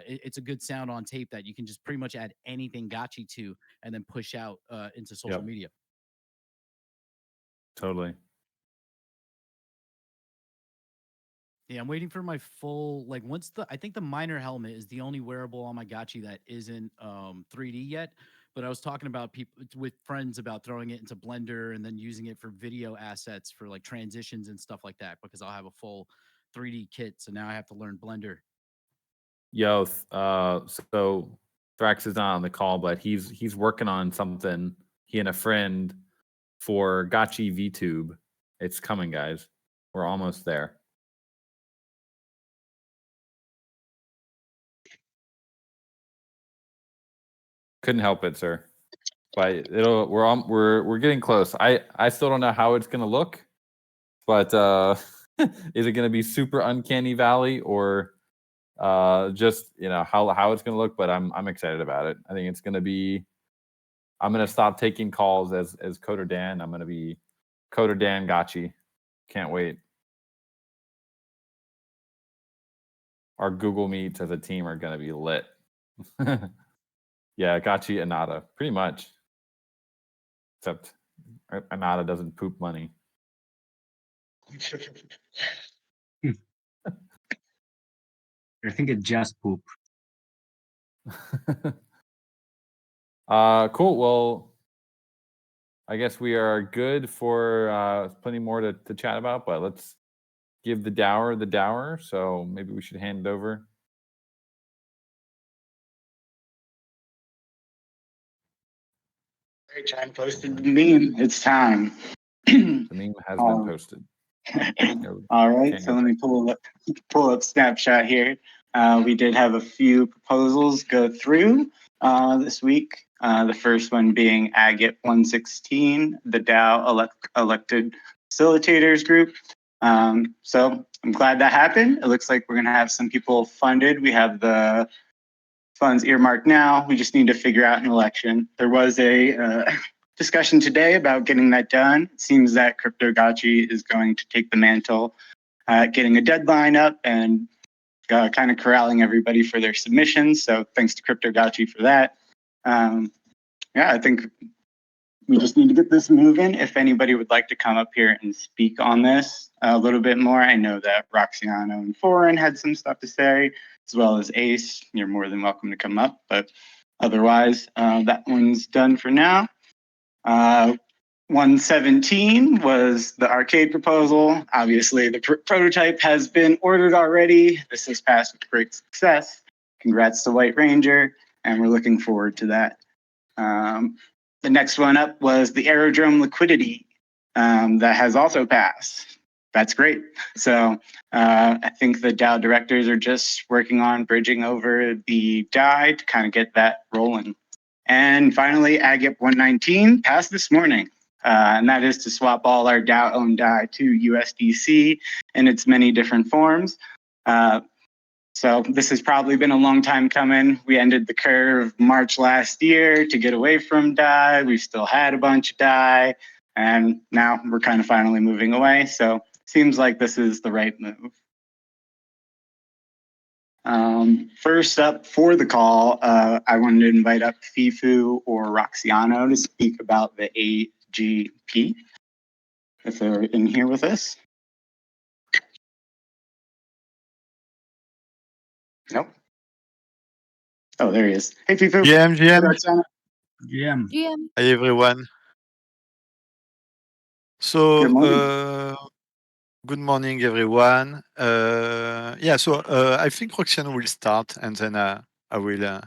it's a good sound on tape that you can just pretty much add anything gotchi to and then push out into social media. Totally. Yeah, I'm waiting for my full I think the minor helmet is the only wearable on my gotchi that isn't 3D yet. But I was talking about people with friends about throwing it into Blender and then using it for video assets for like transitions and stuff like that, because I'll have a full 3D kit. So now I have to learn Blender. Yo, so Thrax is not on the call, but he's working on something. He and a friend for Gotchi VTube. It's coming, guys. We're almost there. Couldn't help it, sir. But we're getting close. I still don't know how it's gonna look, but is it gonna be super uncanny valley or just how it's gonna look? But I'm excited about it. I think it's gonna be. I'm gonna stop taking calls as Coder Dan. I'm gonna be Coder Dan Gotchi. Can't wait. Our Google Meets as a team are gonna be lit. Yeah, Gotchi Anada, pretty much. Except Anada doesn't poop money. I think it just poop. Cool. Well, I guess we are good for plenty more to chat about, but let's give the dower. So maybe we should hand it over. Great time posted the meme. It's time. The meme has been posted. All right, so let me pull up Snapchat here. We did have a few proposals go through this week. The first one being Agate 116, the DAO elected facilitators group. So I'm glad that happened. It looks like we're gonna have some people funded. We have the funds earmarked now. We just need to figure out an election. There was a discussion today about getting that done. It seems that CryptoGotchi is going to take the mantle, getting a deadline up and kind of corralling everybody for their submissions. So thanks to CryptoGotchi for that. yeah, I think we just need to get this moving. If anybody would like to come up here and speak on this a little bit more, I know that Roxiano and Foreign had some stuff to say, as well as Ace. You're more than welcome to come up, but otherwise, that one's done for now. 117 was the arcade proposal. Obviously, the prototype has been ordered already. This has passed with great success. Congrats to White Ranger, and we're looking forward to that. The next one up was the aerodrome liquidity that has also passed. That's great. So I think the DAO directors are just working on bridging over the die to kind of get that rolling. And finally, AGIP 119 passed this morning. And that is to swap all our DAO-owned DAI to USDC in its many different forms. So this has probably been a long time coming. We ended the curve March last year to get away from DAI. We still had a bunch of DAI, and now we're kind of finally moving away. So seems like this is the right move. First up for the call, I wanted to invite up Fifu or Roxiano to speak about the AGP, if they're in here with us. Nope. Oh, there he is. Hey, Fifu. GM, Hey, GM. Roxana. GM. Hi, everyone. So, Good morning. good morning, everyone. So I think Roxana will start, and then I will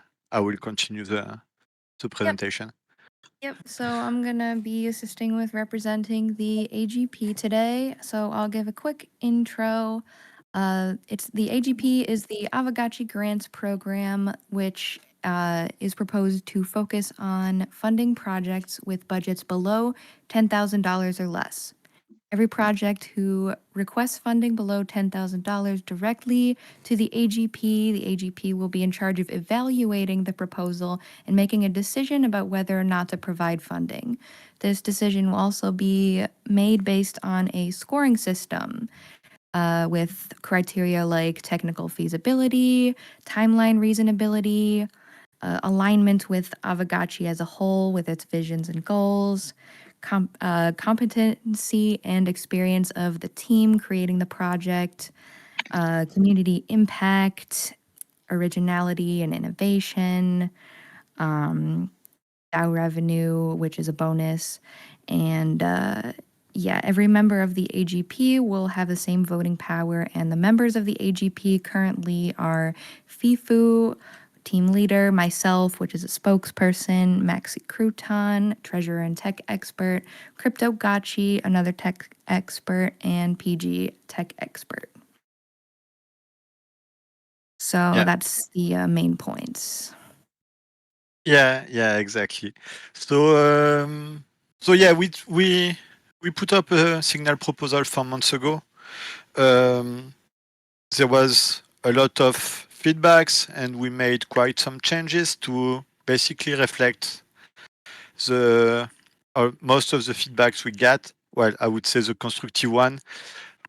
continue the presentation. Yep, so I'm gonna be assisting with representing the AGP today. So I'll give a quick intro. It's the AGP is the AAVEGOTCHI Grants Program, which is proposed to focus on funding projects with budgets below $10,000 or less. Every project who requests funding below $10,000 directly to the AGP will be in charge of evaluating the proposal and making a decision about whether or not to provide funding. This decision will also be made based on a scoring system with criteria like technical feasibility, timeline reasonability, alignment with AAVEGOTCHI as a whole with its visions and goals, competency and experience of the team creating the project, community impact, originality and innovation, DAO revenue, which is a bonus, and every member of the AGP will have the same voting power, and the members of the AGP currently are Fifu, team leader, myself, which is a spokesperson, Maxi Crouton, treasurer and tech expert, CryptoGotchi, another tech expert, and PG tech expert. So that's the main points. Yeah, exactly. So, we put up a signal proposal 4 months ago. There was a lot of feedbacks, and we made quite some changes to basically reflect most of the feedbacks we got. Well, I would say the constructive one.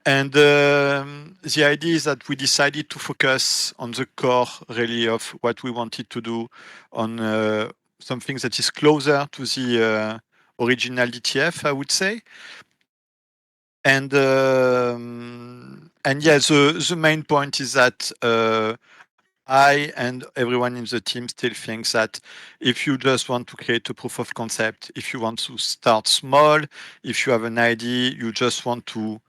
And the idea is that we decided to focus on the core, really, of what we wanted to do on something that is closer to the original DTF, I would say. And the main point is that I and everyone in the team still thinks that if you just want to create a proof of concept, if you want to start small, if you have an idea, you just want to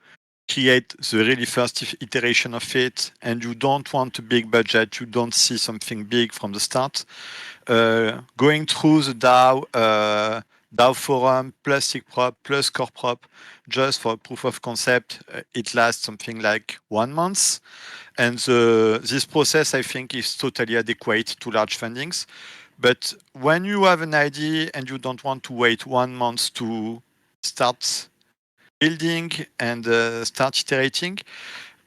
create the really first iteration of it, and you don't want a big budget, you don't see something big from the start, going through the DAO forum plus SIGPROP plus CoreProp just for a proof of concept, it lasts something like 1 month. And this process, I think, is totally adequate to large fundings. But when you have an idea and you don't want to wait 1 month to start building and start iterating,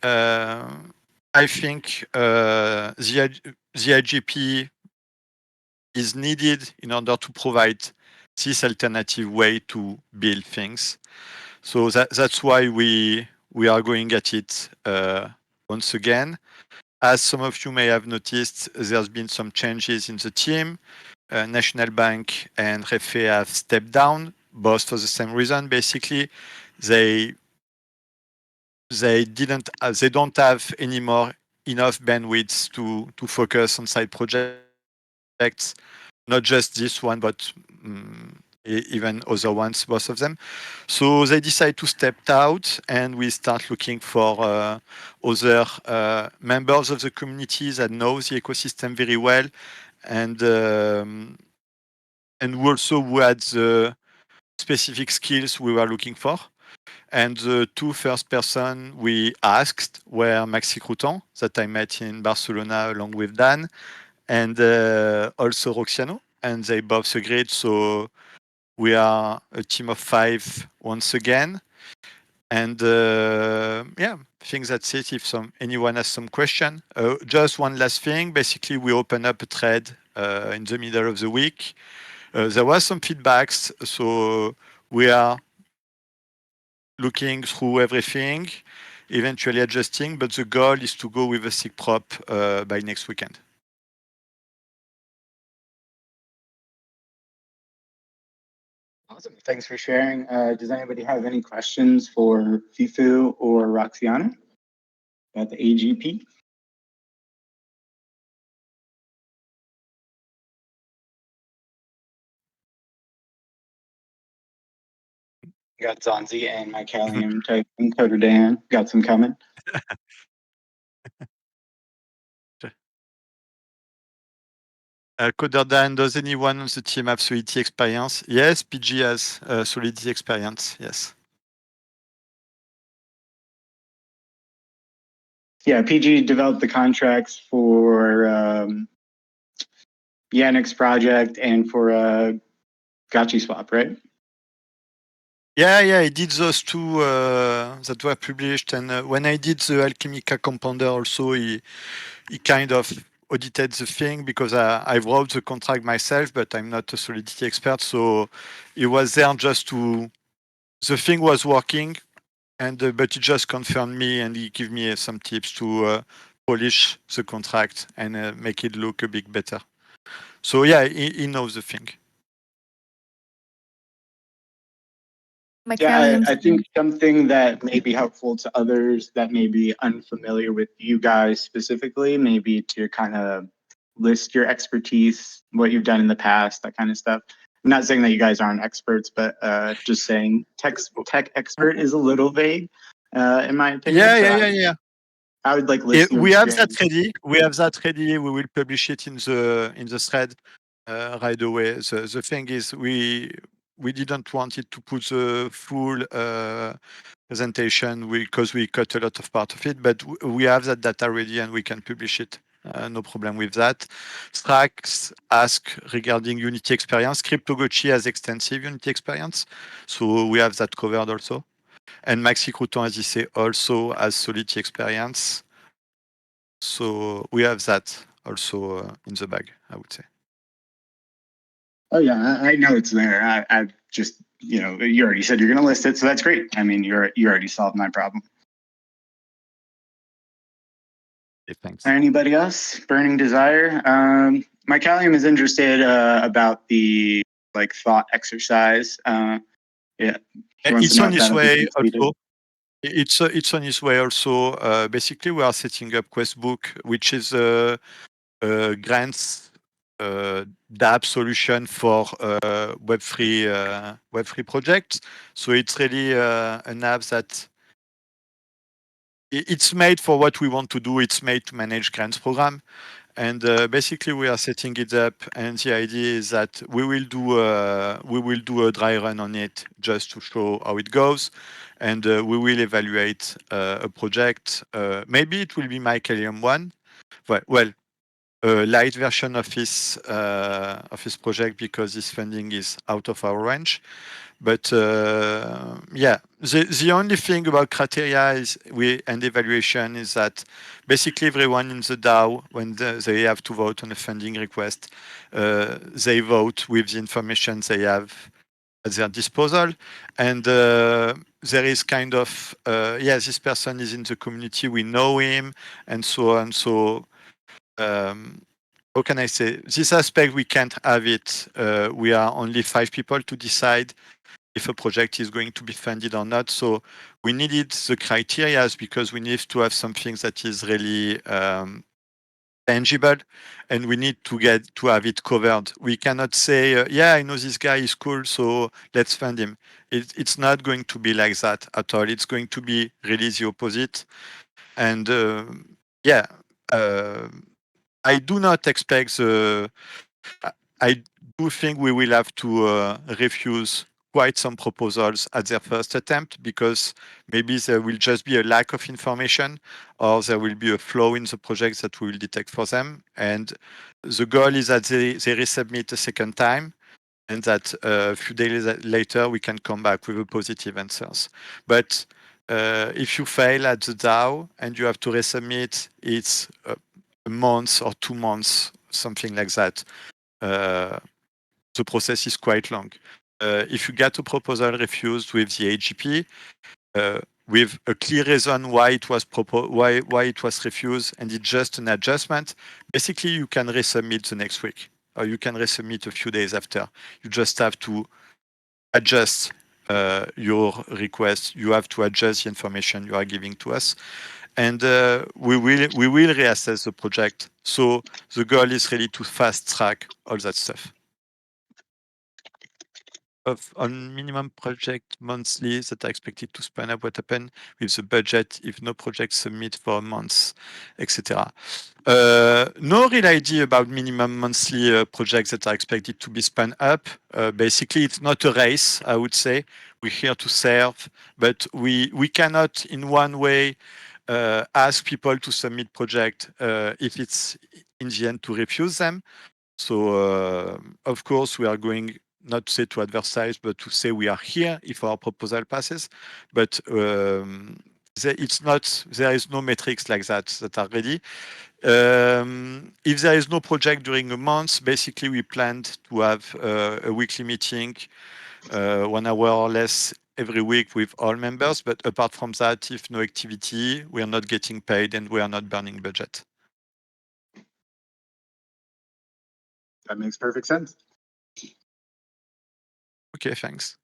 I think the IGP is needed in order to provide this alternative way to build things. So that's why we are going at it once again. As some of you may have noticed, there's been some changes in the team. National Bank and Refe have stepped down, both for the same reason. Basically, they don't have anymore enough bandwidth to focus on side projects, not just this one, but even other ones, both of them. So they decide to step out, and we start looking for other members of the community that know the ecosystem very well, and also who had the specific skills we were looking for. And the two first person we asked were Maxi Crouton, that I met in Barcelona along with Dan, and also Roxiano, and they both agreed. So we are a team of 5 once again. And yeah, I think that's it. If anyone has some question, just one last thing. Basically, we open up a thread in the middle of the week. There was some feedbacks, so we are looking through everything, eventually adjusting, but the goal is to go with a SIG prop by next weekend. Awesome. Thanks for sharing. Does anybody have any questions for Fifu or Roxiana about the AGP? Got Zonzi and Mycalium typing. Coder Dan got some coming. Coder Dan, does anyone on the team have Solidity experience? Yes, PG has Solidity experience. Yes. Yeah, PG developed the contracts for Yannick's project and for Gotchi Swap, right? Yeah, he did those two that were published, and when I did the Alchemica compounder also, he kind of audited the thing, because I wrote the contract myself, but I'm not a Solidity expert, so he was there just the thing was working, and but he just confirmed me, and he gave me some tips to polish the contract and make it look a bit better. So yeah, he knows the thing. Yeah, I think something that may be helpful to others that may be unfamiliar with you guys specifically, maybe to kind of list your expertise, what you've done in the past, that kind of stuff. I'm not saying that you guys aren't experts, but just saying tech expert is a little vague, in my opinion. Yeah. I would like list your We have that experience. ready. We will publish it in the thread right away. The thing is, we didn't want it to put the full presentation because we cut a lot of part of it, but we have that data ready and we can publish it. No problem with that. Strax asked regarding Unity experience. CryptoGotchi has extensive Unity experience, so we have that covered also. And Maxi Crouton, as you say, also has Solidity experience. So we have that also in the bag, I would say. Oh yeah, I know it's there. I just, you already said you're going to list it, so that's great. I mean, you already solved my problem. Okay, thanks. Anybody else? Burning desire. Mycalium is interested about the thought exercise. Yeah, it's on its way also. It's on its way also. Basically, we are setting up Questbook, which is a grants DApp solution for Web3 projects. So it's really an app that it's made for what we want to do. It's made to manage grants program. And basically, we are setting it up, and the idea is that we will do a dry run on it just to show how it goes, and we will evaluate a project. Maybe it will be Mycalium one, well, a light version of his project, because this funding is out of our range. But yeah, the only thing about criteria and evaluation is that basically everyone in the DAO, when they have to vote on a funding request, they vote with the information they have at their disposal. And there is kind of, this person is in the community, we know him, and so on. So how can I say, this aspect, we can't have it. We are only 5 people to decide if a project is going to be funded or not. So we needed the criteria because we need to have something that is really tangible, and we need to have it covered. We cannot say, yeah, I know this guy is cool, so let's fund him. It's not going to be like that at all. It's going to be really the opposite. And yeah, I do not expect I do think we will have to refuse quite some proposals at their first attempt, because maybe there will just be a lack of information, or there will be a flaw in the project that we will detect for them. And the goal is that they resubmit a second time, and that a few days later we can come back with a positive answers. But if you fail at the DAO and you have to resubmit, it's a month or 2 months, something like that. The process is quite long. If you get a proposal refused with the AGP, with a clear reason why it was why it was refused, and it's just an adjustment, basically you can resubmit the next week, or you can resubmit a few days after. You just have to adjust your request. You have to adjust the information you are giving to us, and we will reassess the project. So the goal is really to fast track all that stuff. On minimum project monthly that are expected to span up, what happen with the budget if no project submit for months, etc. No real idea about minimum monthly projects that are expected to be spun up. Basically, it's not a race, I would say. We're here to serve, but we cannot in one way ask people to submit project if it's in the end to refuse them. So of course we are going not to say to advertise, but to say we are here if our proposal passes. But it's not, there is no metrics like that are ready. If there is no project during a month, basically we planned to have a weekly meeting, 1 hour or less every week with all members. But apart from that, if no activity, we are not getting paid and we are not burning budget. That makes perfect sense. Okay, thanks.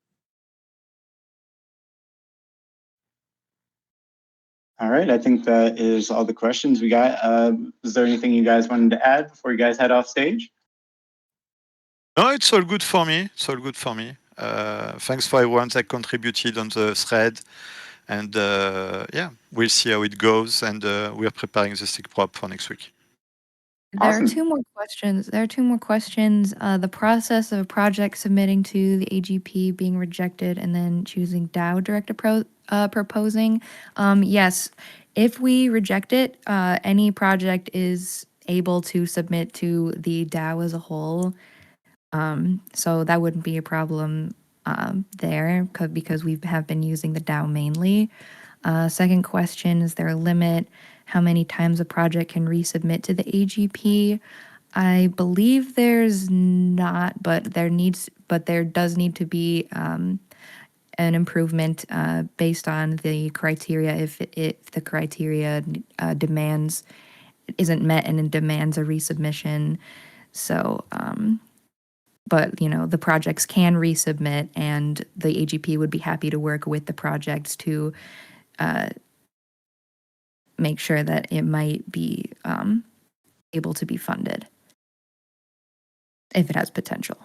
All right, I think that is all the questions we got. Is there anything you guys wanted to add before you guys head off stage? No, it's all good for me. It's all good for me. Thanks for everyone that contributed on the thread. And yeah, we'll see how it goes. And we are preparing the stick prop for next week. There Awesome. are 2 more questions. The process of a project submitting to the AGP, being rejected, and then choosing DAO director proposing. Yes, if we reject it, any project is able to submit to the DAO as a whole. So that wouldn't be a problem there because we have been using the DAO mainly. Second question, is there a limit how many times a project can resubmit to the AGP? I believe there's not, but there does need to be an improvement based on the criteria. If the criteria demands isn't met and it demands a resubmission. So, but the projects can resubmit, and the AGP would be happy to work with the projects to make sure that it might be able to be funded if it has potential.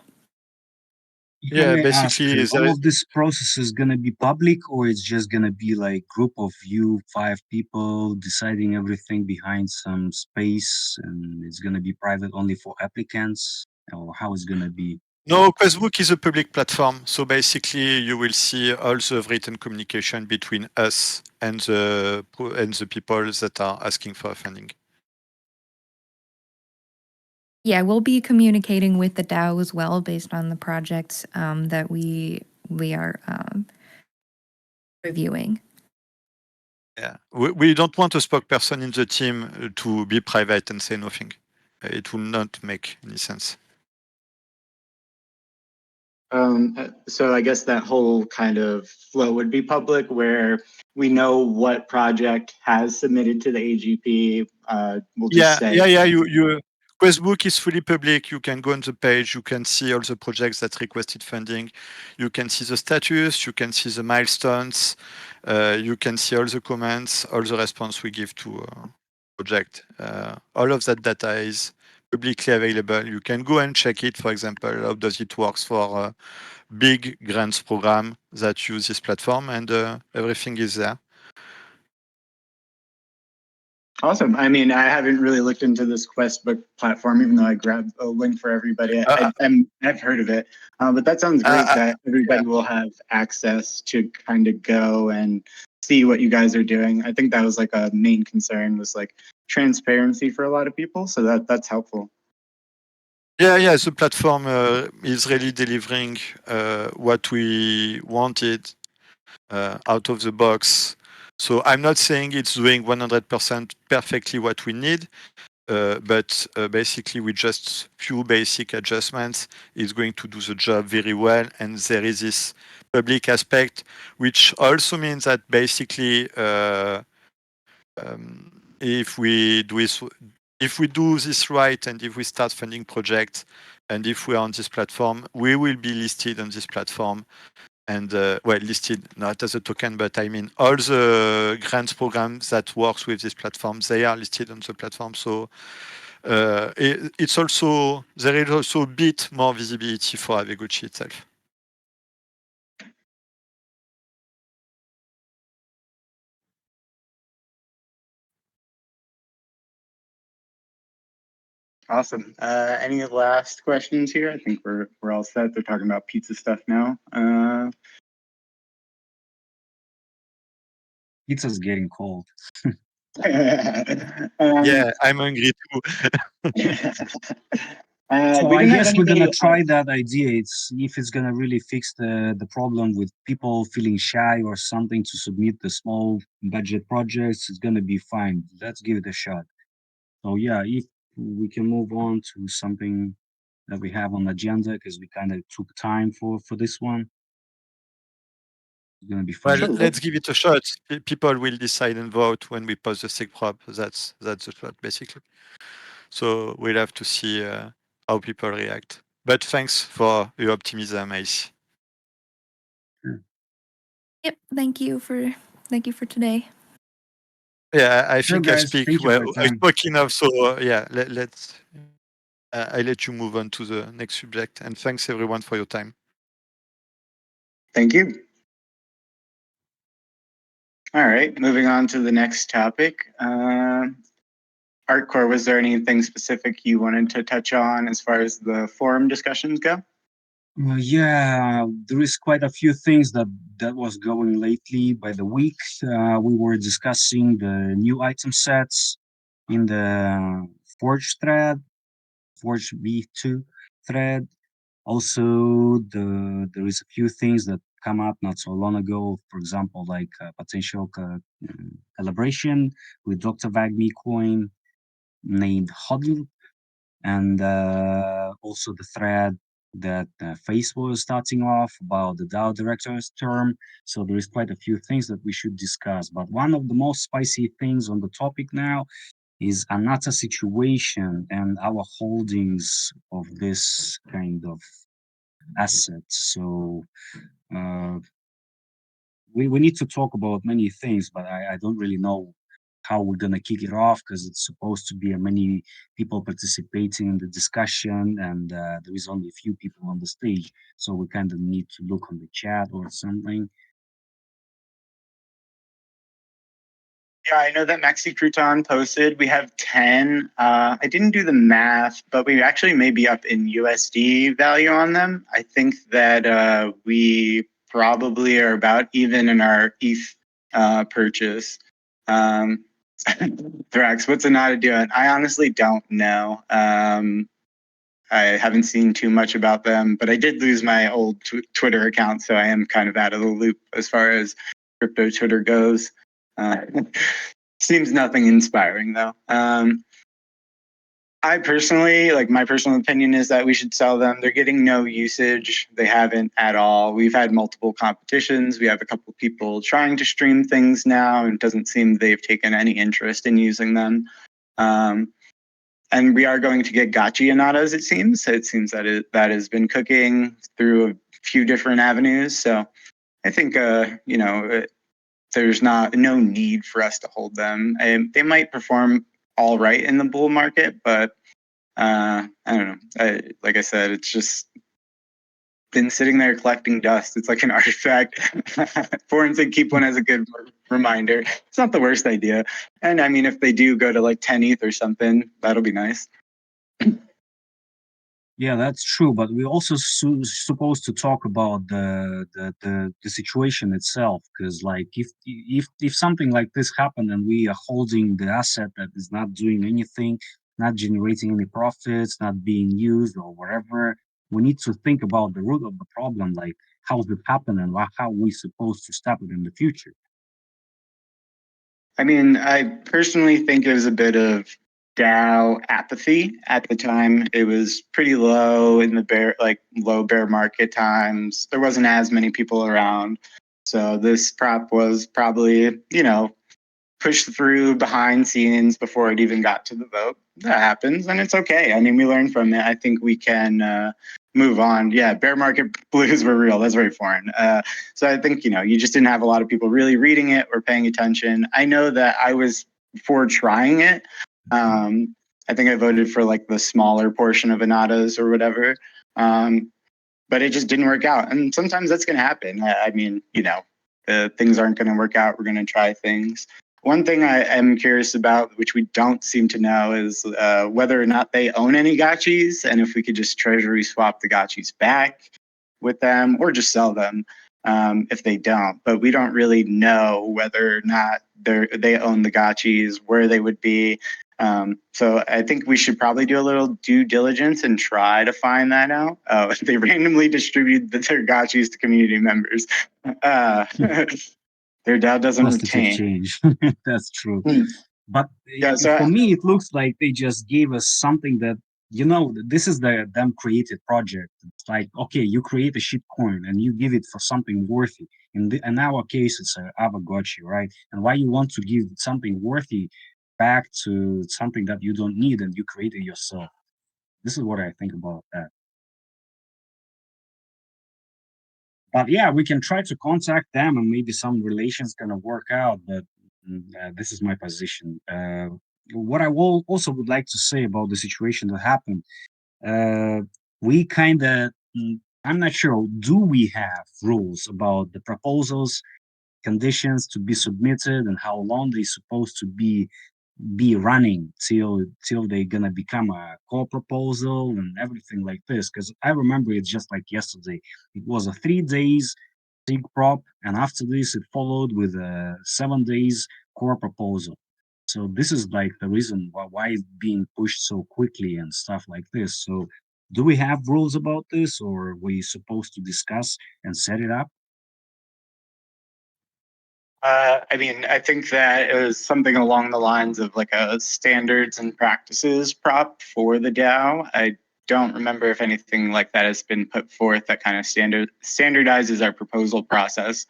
Yeah, basically, all of this process is gonna be public, or it's just gonna be like group of you 5 people deciding everything behind some space, and it's gonna be private only for applicants, or how it's gonna be? No, Facebook is a public platform. So basically, you will see all the written communication between us and the people that are asking for funding. Yeah, we'll be communicating with the DAO as well based on the projects that we are reviewing. Yeah, we don't want a spokesperson in the team to be private and say nothing. It will not make any sense. So I guess that whole kind of flow would be public, where we know what project has submitted to the AGP. We'll just say, Yeah. Questbook is fully public. You can go on the page. You can see all the projects that requested funding. You can see the status. You can see the milestones. You can see all the comments, all the response we give to project. All of that data is publicly available. You can go and check it. For example, how does it work for big grants program that use this platform, and everything is there. Awesome. I mean, I haven't really looked into this Questbook platform, even though I grabbed a link for everybody. I've heard of it, but that sounds great that everybody will have access to kind of go and see what you guys are doing. I think that was like a main concern, was like transparency for a lot of people. So that's helpful. Yeah. The platform is really delivering what we wanted out of the box. So I'm not saying it's doing 100% perfectly what we need, but basically with just few basic adjustments, it's going to do the job very well. And there is this public aspect, which also means that basically if we do this right, and if we start funding projects, and if we are on this platform, we will be listed on this platform. And listed not as a token, but I mean all the grants programs that works with this platform, they are listed on the platform. So it's also, there is also a bit more visibility for AAVEGOTCHI itself. Awesome. Any last questions here? I think we're all set. They're talking about pizza stuff now. Pizza's getting cold. Yeah, I'm hungry too. So we I didn't have guess we're gonna anybody try that idea. It's if it's gonna really fix the problem with people feeling shy or something to submit the small budget projects, it's gonna be fine. Let's give it a shot. So yeah, if we can move on to something that we have on the agenda, because we kind of took time for this one. It's gonna be Well, fun. let's give it a shot. People will decide and vote when we post the SIG prop. That's the shot basically. So we'll have to see how people react. But thanks for your optimism, Ace. Yep. Thank you for today. Yeah, I Sure, think I guys. speak Thank you for your I time. spoke enough. So let's. I let you move on to the next subject. And thanks everyone for your time. Thank you. All right, moving on to the next topic. Artcore, was there anything specific you wanted to touch on as far as the forum discussions go? Yeah, there is quite a few things that was going lately by the week. We were discussing the new item sets in the Forge thread, Forge V2 thread. Also, there is a few things that come up not so long ago. For example, like potential collaboration with Dr. Vagmi coin named Hodl, and also the thread that Face was starting off about the DAO director's term. So there is quite a few things that we should discuss. But one of the most spicy things on the topic now is another situation and our holdings of this kind of assets. So we need to talk about many things, but I don't really know how we're gonna kick it off, because it's supposed to be many people participating in the discussion, and there is only a few people on the stage, so we kind of need to look on the chat or something. Yeah, I know that Maxi Crouton posted. We have 10. I didn't do the math, but we actually may be up in USD value on them. I think that we probably are about even in our ETH purchase. Thrax, what's Anata doing? I honestly don't know. I haven't seen too much about them, but I did lose my old Twitter account, so I am kind of out of the loop as far as crypto Twitter goes. Seems nothing inspiring though. I personally, like, my personal opinion is that we should sell them. They're getting no usage. They haven't at all. We've had multiple competitions. We have a couple people trying to stream things now, and it doesn't seem they've taken any interest in using them. And we are going to get gotchi Anatas, it seems. It seems that that has been cooking through a few different avenues. So I think, there's no need for us to hold them. They might perform all right in the bull market, but I don't know. Like I said, it's just been sitting there collecting dust. It's like an artifact. Foreign said keep one as a good reminder. It's not the worst idea. And I mean, if they do go to like 10 ETH or something, that'll be nice. Yeah, that's true. But we're also supposed to talk about the situation itself, because like if something like this happened and we are holding the asset that is not doing anything, not generating any profits, not being used or whatever, we need to think about the root of the problem, like how did it happen and how we supposed to stop it in the future. I mean, I personally think it was a bit of DAO apathy at the time. It was pretty low in the low bear market times. There wasn't as many people around. So this prop was probably, pushed through behind scenes before it even got to the vote. That happens, and it's okay. I mean, we learn from it. I think we can move on. Yeah, bear market blues were real. That's very foreign. So I think, you just didn't have a lot of people really reading it or paying attention. I know that I was for trying it. I think I voted for like the smaller portion of Anatas or whatever. But it just didn't work out. And sometimes that's going to happen. I mean, things aren't going to work out. We're going to try things. One thing I am curious about, which we don't seem to know, is whether or not they own any gotchis, and if we could just treasury swap the gotchis back with them or just sell them if they don't. But we don't really know whether or not they own the gotchis, where they would be. So I think we should probably do a little due diligence and try to find that out. Oh, they randomly distribute their gotchis to community members. Their DAO doesn't Positive retain. change. That's true. Hmm. But Yeah, so for me, it looks like they just gave us something that, this is them created project. It's like, okay, you create a shit coin and you give it for something worthy. In our case, it's a AAVEGOTCHI, right? And why you want to give something worthy back to something that you don't need and you created yourself? This is what I think about that. But yeah, we can try to contact them and maybe some relations gonna work out. But this is my position. What I will also would like to say about the situation that happened, we kind of, I'm not sure, do we have rules about the proposals, conditions to be submitted, and how long they're supposed to be running till they're gonna become a core proposal and everything like this? Because I remember it just like yesterday. It was a 3 days SIG prop, and after this it followed with a 7 days core proposal. So this is like the reason why it's being pushed so quickly and stuff like this. So do we have rules about this, or are we supposed to discuss and set it up? I mean, I think that it was something along the lines of like a standards and practices prop for the DAO. I don't remember if anything like that has been put forth that kind of standardizes our proposal process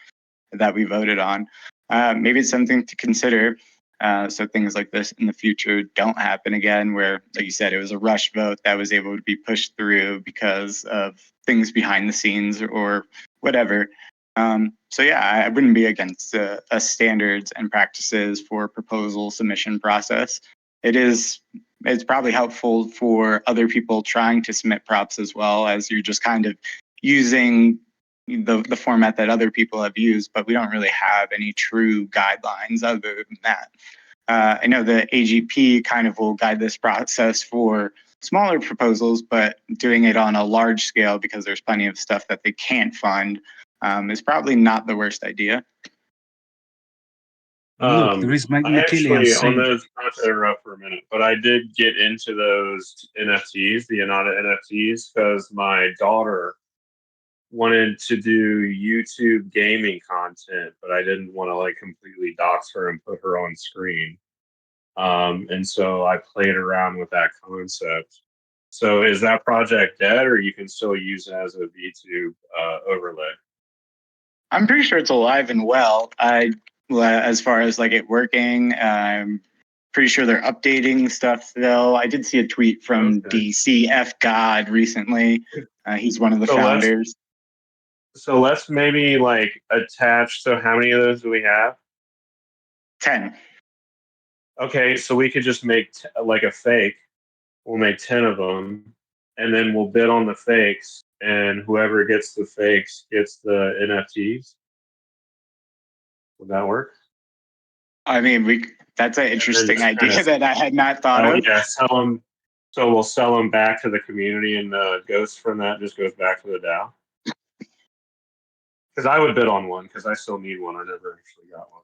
that we voted on. Maybe it's something to consider. So things like this in the future don't happen again, where, like you said, it was a rush vote that was able to be pushed through because of things behind the scenes or whatever. So yeah, I wouldn't be against a standards and practices for proposal submission process. It's probably helpful for other people trying to submit props as well, as you're just kind of using the format that other people have used, but we don't really have any true guidelines other than that. I know the AGP kind of will guide this process for smaller proposals, but doing it on a large scale because there's plenty of stuff that they can't fund is probably not the worst idea. Look, there is I Machiavellian actually, on saying. those, not to interrupt for a minute, but I did get into those NFTs, the Anata NFTs, because my daughter wanted to do YouTube gaming content, but I didn't want to like completely dox her and put her on screen. And so I played around with that concept. So is that project dead, or you can still use it as a VTube overlay? I'm pretty sure it's alive and well. As far as like it working, pretty sure they're updating stuff though. I did see a tweet from Okay. DCF God recently. He's one of the So founders. let's maybe like attach. So how many of those do we have? 10. Okay, so we could just make like a fake. We'll make 10 of them, and then we'll bid on the fakes, and whoever gets the fakes gets the NFTs. Would that work? I mean, that's an interesting just idea kinda- that I had not thought Oh of. yeah, sell them. So we'll sell them back to the community, and the ghost from that just goes back to the DAO. Because I would bid on one, because I still need one. I never actually got one.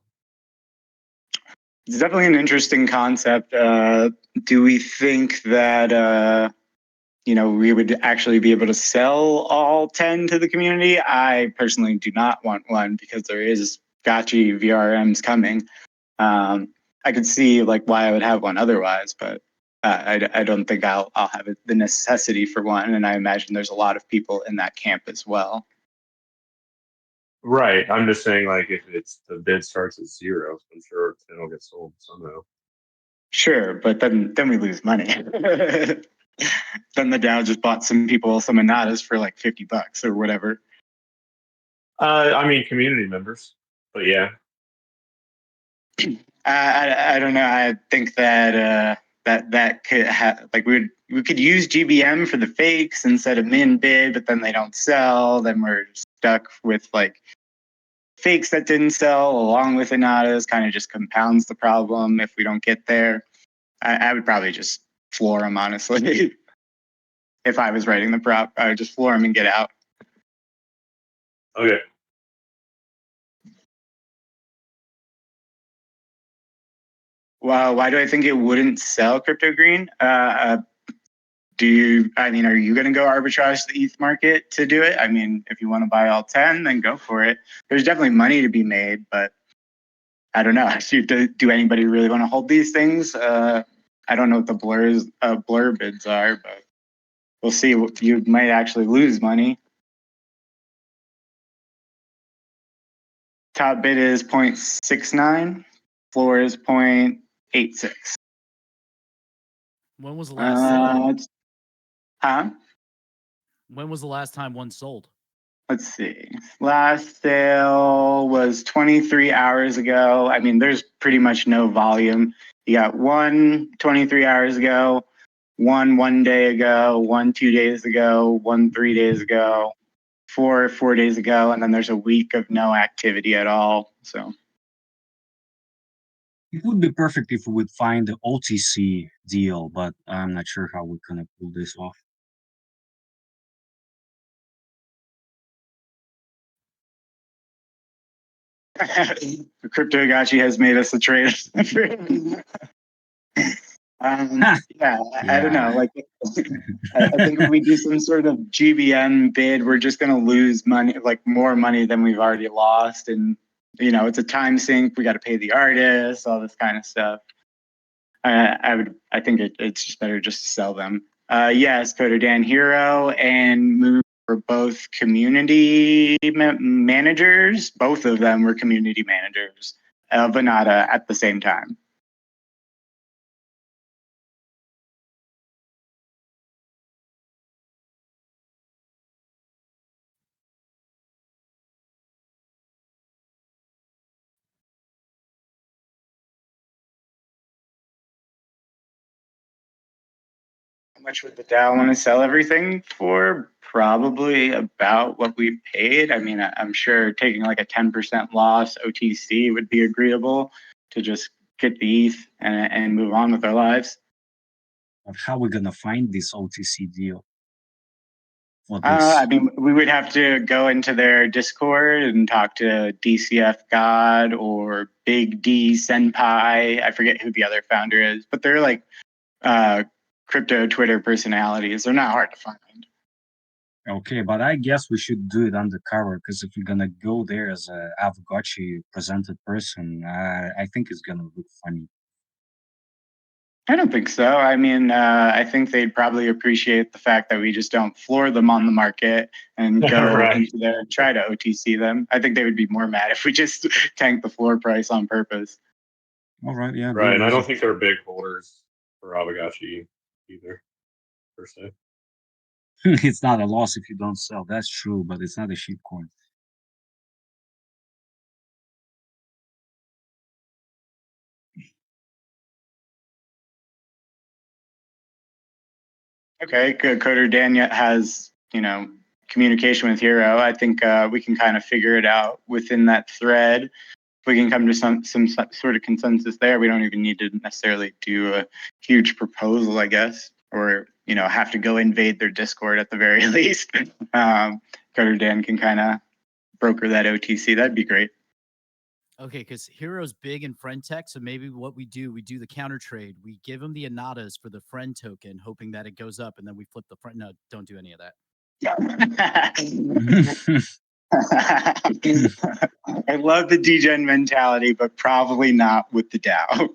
It's definitely an interesting concept. Do we think that we would actually be able to sell all 10 to the community? I personally do not want one because there is gotchi VRMs coming. I could see like why I would have one otherwise, but I don't think I'll have the necessity for one, and I imagine there's a lot of people in that camp as well. Right. I'm just saying, like, if it's the bid starts at 0, I'm sure it'll get sold somehow. Sure, but then we lose money. Then the DAO just bought some ananas for like $50 or whatever. I mean, community members, but yeah. I don't know. I think that that could have like we could use GBM for the fakes instead of min bid, but then they don't sell. Then we're stuck with like fakes that didn't sell along with ananas. Kind of just compounds the problem if we don't get there. I would probably just floor them, honestly. If I was writing the prop, I would just floor them and get out. Okay. Well, why do I think it wouldn't sell crypto green? Are you going to go arbitrage the ETH market to do it? I mean, if you want to buy all 10, then go for it. There's definitely money to be made, but I don't know. Do anybody really want to hold these things? I don't know what the blur bids are, but we'll see. You might actually lose money. Top bid is 0.69. Floor is 0.86. When was the last sale? Huh? When was the last time one sold? Let's see. Last sale was 23 hours ago. I mean, there's pretty much no volume. You got one 23 hours ago, one day ago, one 2 days ago, one 3 days ago, four 4 days ago, and then there's a week of no activity at all. So It would be perfect if we would find the OTC deal, but I'm not sure how we're gonna pull this off. CryptoGotchi has made us a trade. Yeah, I don't know. Like, I think if we do some sort of GBM bid, we're just going to lose money, like more money than we've already lost. And, it's a time sink. We got to pay the artists, all this kind of stuff. I think it's just better just to sell them. Yes, Coder Dan Hero and Move were both community managers. Both of them were community managers of Venata at the same time. How much would the DAO want to sell everything for? Probably about what we paid. I mean, I'm sure taking like a 10% loss OTC would be agreeable to just get the ETH and move on with our lives. But how are we gonna find this OTC deal? For this? I mean, we would have to go into their Discord and talk to DCF God or Big D Senpai. I forget who the other founder is, but they're like crypto Twitter personalities. They're not hard to find. Okay, but I guess we should do it undercover, because if you're gonna go there as a AAVEGOTCHI presented person, I think it's gonna look funny. I don't think so. I mean, I think they'd probably appreciate the fact that we just don't floor them on the market and go Right. into there and try to OTC them. I think they would be more mad if we just tanked the floor price on purpose. All right, yeah, Right, good and I don't reason. think they're big holders for AAVEGOTCHI either, per se. It's not a loss if you don't sell. That's true, but it's not a shit coin. Okay, good. Coder Daniel has, communication with Hero. I think we can kind of figure it out within that thread. If we can come to some sort of consensus there, we don't even need to necessarily do a huge proposal, I guess, or have to go invade their Discord at the very least. Coder Dan can kind of broker that OTC. That'd be great. Okay, because Hero's big in friend tech, so maybe what we do the counter trade. We give him the Anatas for the friend token, hoping that it goes up, and then we flip the friend. No, don't do any of that. I love the degen mentality, but probably not with the DAO.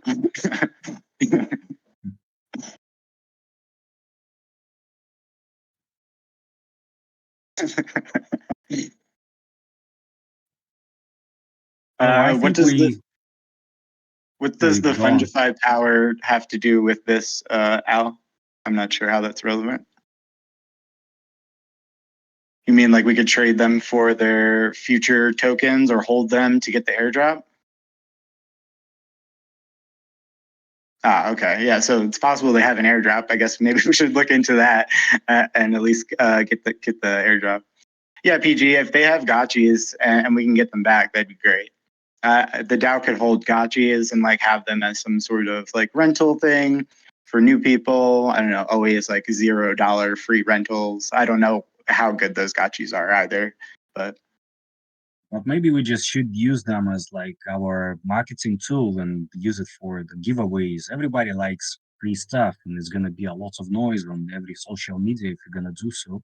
I What think does we the go on. Fungify power have to do with this, Al? I'm not sure how that's relevant. You mean like we could trade them for their future tokens or hold them to get the airdrop? Okay. Yeah. So it's possible they have an airdrop. I guess maybe we should look into that and at least get the airdrop. Yeah, PG. If they have gotchis and we can get them back, that'd be great. The DAO could hold gotchis and like have them as some sort of like rental thing for new people. I don't know. Always like $0 free rentals. I don't know how good those gotchis are either, but Maybe we just should use them as like our marketing tool and use it for the giveaways. Everybody likes free stuff, and there's gonna be a lot of noise on every social media if you're gonna do so.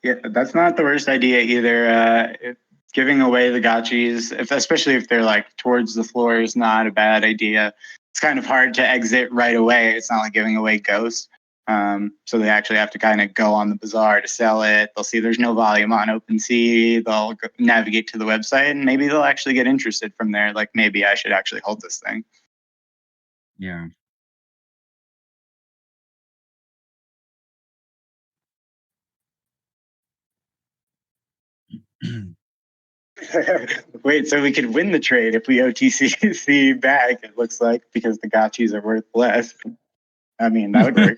yeah, that's not the worst idea either. Giving away the gotchis, especially if they're like towards the floor, is not a bad idea. It's kind of hard to exit right away. It's not like giving away ghosts. So they actually have to kind of go on the bazaar to sell it. They'll see there's no volume on OpenSea. They'll navigate to the website, and maybe they'll actually get interested from there. Like maybe I should actually hold this thing. Yeah. Wait, so we could win the trade if we OTC back, it looks like, because the gotchis are worth less. I mean, that would work.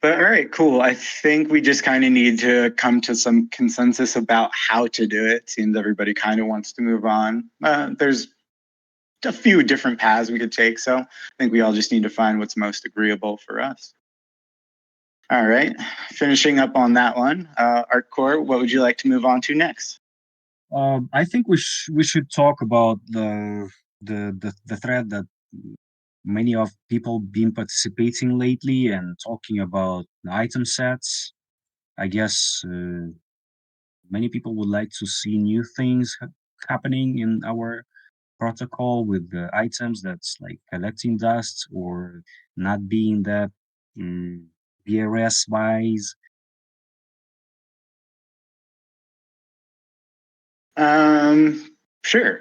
But all right, cool. I think we just kind of need to come to some consensus about how to do it. Seems everybody kind of wants to move on. There's a few different paths we could take, so I think we all just need to find what's most agreeable for us. All right, finishing up on that one. Artcore, what would you like to move on to next? I think we should talk about the thread that many of people been participating lately and talking about the item sets. I guess many people would like to see new things happening in our protocol with the items that's like collecting dust or not being that BRS wise. Sure.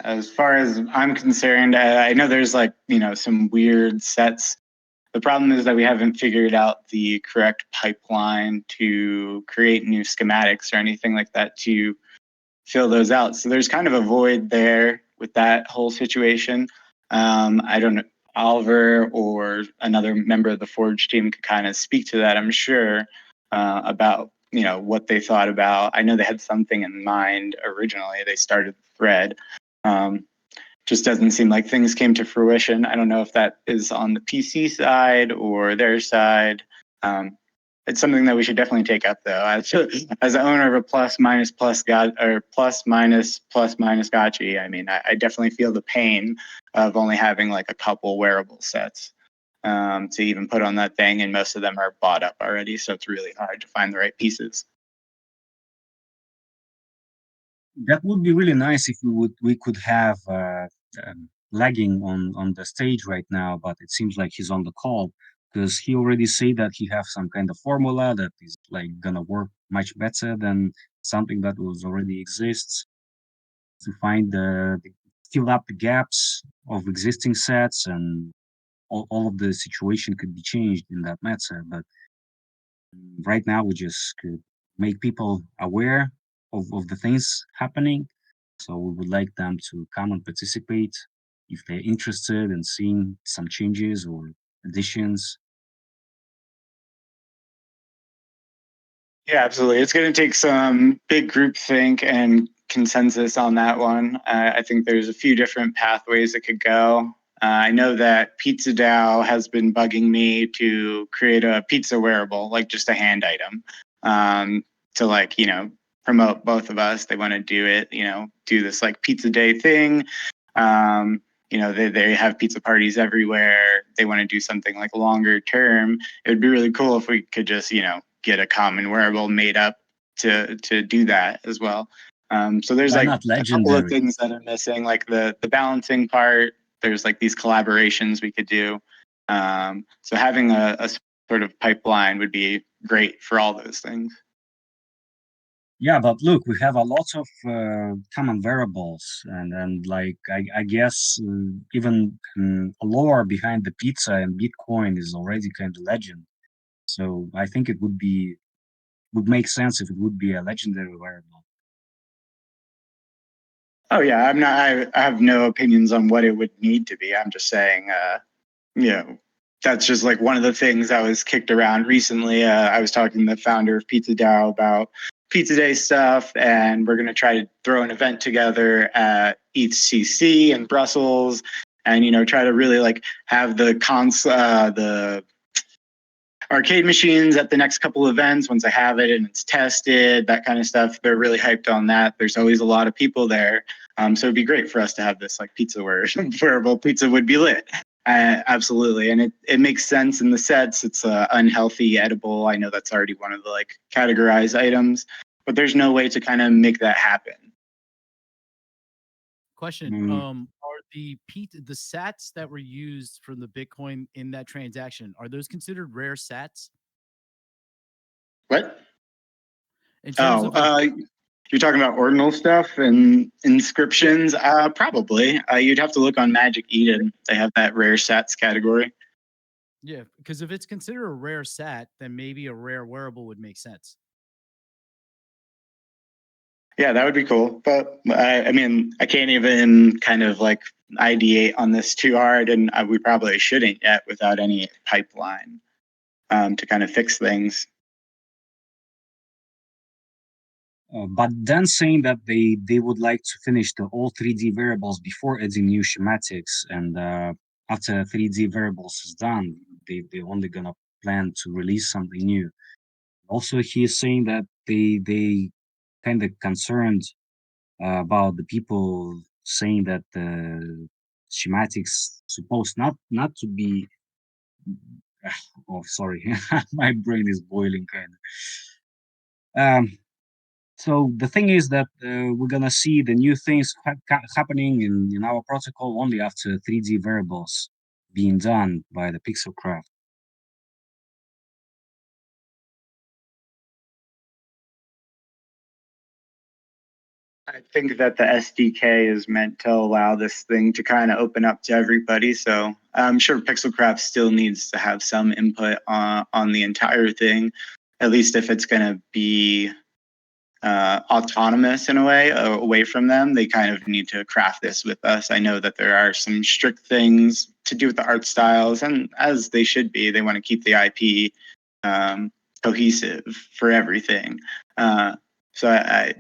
As far as I'm concerned, I know there's like, some weird sets. The problem is that we haven't figured out the correct pipeline to create new schematics or anything like that to fill those out. So there's kind of a void there with that whole situation. I don't know, Oliver or another member of the Forge team could kind of speak to that, I'm sure, about what they thought about. I know they had something in mind originally. They started the thread. Just doesn't seem like things came to fruition. I don't know if that is on the PC side or their side. It's something that we should definitely take up, though. As the owner of a plus minus gotchi, I mean, I definitely feel the pain of only having like a couple wearable sets to even put on that thing, and most of them are bought up already, so it's really hard to find the right pieces. That would be really nice if we could have lagging on the stage right now, but it seems like he's on the call. because he already said that he have some kind of formula that is like gonna work much better than something that was already exists to find fill up the gaps of existing sets, and all of the situation could be changed in that matter. But right now we just could make people aware of the things happening. So we would like them to come and participate if they're interested in seeing some changes or additions. Yeah, absolutely. It's going to take some big group think and consensus on that one. I think there's a few different pathways it could go. I know that Pizza DAO has been bugging me to create a pizza wearable, like just a hand item, to like, promote both of us. They want to do it, do this like pizza day thing. They have pizza parties everywhere. They want to do something like longer term. It would be really cool if we could just, get a common wearable made up to do that as well. So there's Why like not a couple of legendary? things that are missing, like the balancing part. There's like these collaborations we could do. So having a sort of pipeline would be great for all those things. Yeah, but look, we have a lot of common variables, and like I guess even lore behind the pizza and Bitcoin is already kind of legend. So I think it would make sense if it would be a legendary variable. Oh yeah, I'm not. I have no opinions on what it would need to be. I'm just saying, that's just like one of the things that was kicked around recently. I was talking to the founder of Pizza DAO about Pizza Day stuff, and we're going to try to throw an event together at ETHCC in Brussels, and try to really like have the arcade machines at the next couple events once I have it and it's tested, that kind of stuff. They're really hyped on that. There's always a lot of people there. So it'd be great for us to have this like pizza wearable pizza would be lit. Absolutely. And it makes sense in the sets. It's unhealthy edible. I know that's already one of the like categorized items, but there's no way to kind of make that happen. Question: Are the sats that were used from the Bitcoin in that transaction, are those considered rare sats? What? In terms of like, You're talking about ordinal stuff and inscriptions? Probably. You'd have to look on Magic Eden. They have that rare sats category. yeah, because if it's considered a rare sat, then maybe a rare wearable would make sense. Yeah, that would be cool. But I mean, I can't even kind of like ideate on this too hard, and we probably shouldn't yet without any pipeline to kind of fix things. But then saying that they would like to finish all 3D variables before adding new schematics, and after 3D variables is done, they only gonna plan to release something new. Also, he is saying that they kind of concerned about the people saying that the schematics supposed not to be. Oh, sorry, my brain is boiling kind of. So the thing is that we're gonna see the new things happening in our protocol only after 3D variables being done by the pixelcraft. I think that the SDK is meant to allow this thing to kind of open up to everybody. So I'm sure Pixelcraft still needs to have some input on the entire thing, at least if it's going to be autonomous in a way, away from them. They kind of need to craft this with us. I know that there are some strict things to do with the art styles, and as they should be, they want to keep the IP cohesive for everything. So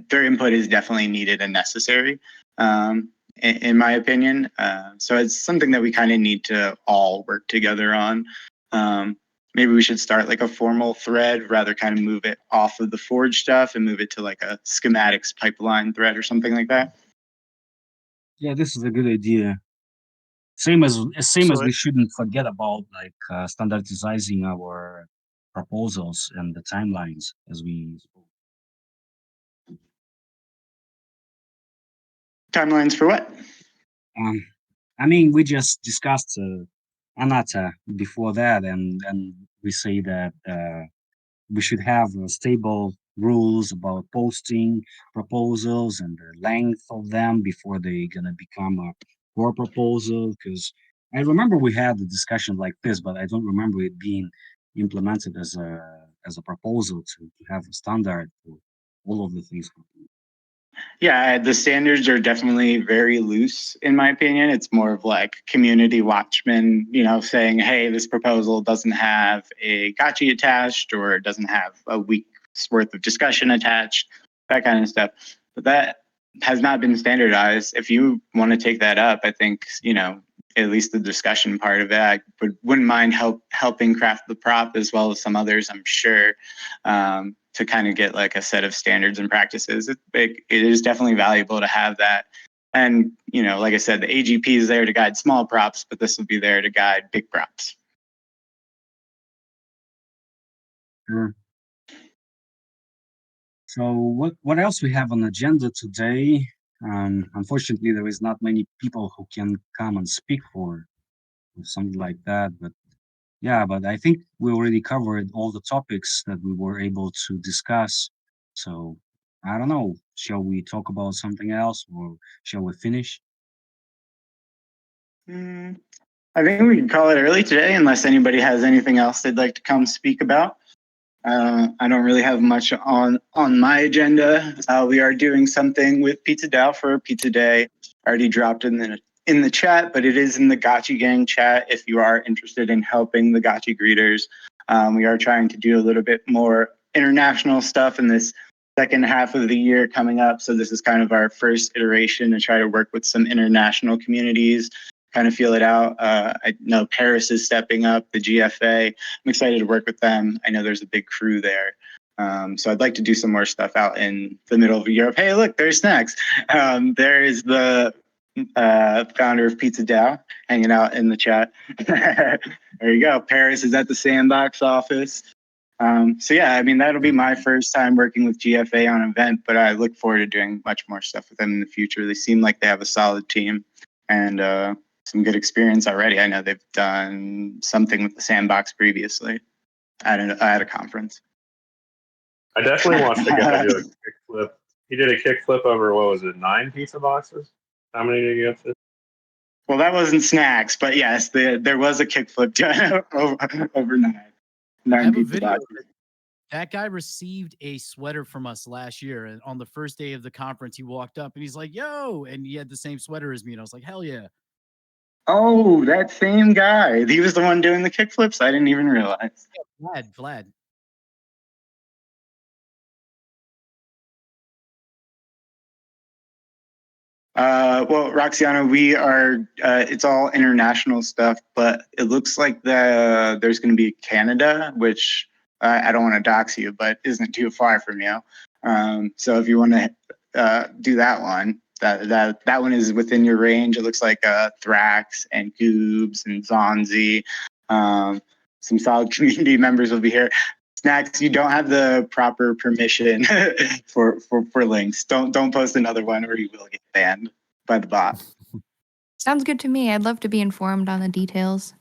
their input is definitely needed and necessary, in my opinion. So it's something that we kind of need to all work together on. Maybe we should start like a formal thread, rather kind of move it off of the Forge stuff and move it to like a schematics pipeline thread or something like that. Yeah, this is a good idea. Same as So we shouldn't forget about like standardizing our proposals and the timelines as we spoke. Timelines for what? I mean, we just discussed Anata before that, and we say that we should have stable rules about posting proposals and the length of them before they gonna become a core proposal. Because I remember we had a discussion like this, but I don't remember it being implemented as a proposal to have a standard for all of the things. Yeah, the standards are definitely very loose, in my opinion. It's more of like community watchmen, saying, hey, this proposal doesn't have a gotchi attached or it doesn't have a week's worth of discussion attached, that kind of stuff. But that has not been standardized. If you want to take that up, I think, at least the discussion part of it, I wouldn't mind helping craft the prop as well as some others, I'm sure. To kind of get like a set of standards and practices. It is definitely valuable to have that. And, like I said, the AGP is there to guide small props, but this will be there to guide big props. Sure. So what else we have on the agenda today? Unfortunately, there is not many people who can come and speak for something like that, but yeah, but I think we already covered all the topics that we were able to discuss. So I don't know, shall we talk about something else or shall we finish? I think we can call it early today, unless anybody has anything else they'd like to come speak about. I don't really have much on my agenda. We are doing something with Pizza DAO for Pizza Day. Already dropped in the chat, but it is in the Gotchi Gang chat if you are interested in helping the Gotchi greeters. We are trying to do a little bit more international stuff in this second half of the year coming up. So this is kind of our first iteration to try to work with some international communities, kind of feel it out. I know Paris is stepping up, the GFA. I'm excited to work with them. I know there's a big crew there. So I'd like to do some more stuff out in the middle of Europe. Hey, look, there's Snacks. There is the founder of Pizza DAO hanging out in the chat. There you go. Paris is at the Sandbox office. So yeah, I mean, that'll be my first time working with GFA on an event, but I look forward to doing much more stuff with them in the future. They seem like they have a solid team and some good experience already. I know they've done something with the Sandbox previously at a conference. I definitely want the guy to do a kickflip. He did a kickflip over, what was it, 9 pizza boxes? How many did you get to? Well, that wasn't Snacks, but yes, there was a kickflip done over 9 I have a pizza video. boxes. That guy received a sweater from us last year, and on the first day of the conference, he walked up and he's like, "Yo!" and he had the same sweater as me, and I was like, "Hell yeah!" Oh, that same guy. He was the one doing the kickflips. I didn't even realize. Yeah, Vlad. Well, Roxiana, we are, it's all international stuff, but it looks like there's going to be Canada, which I don't want to dox you, but isn't too far from you. So if you want to do that one, that one is within your range. It looks like Thrax and Goobs and Zonzi. Some solid community members will be here. Snacks, you don't have the proper permission for links. Don't post another one or you will get banned by the bot. Sounds good to me. I'd love to be informed on the details.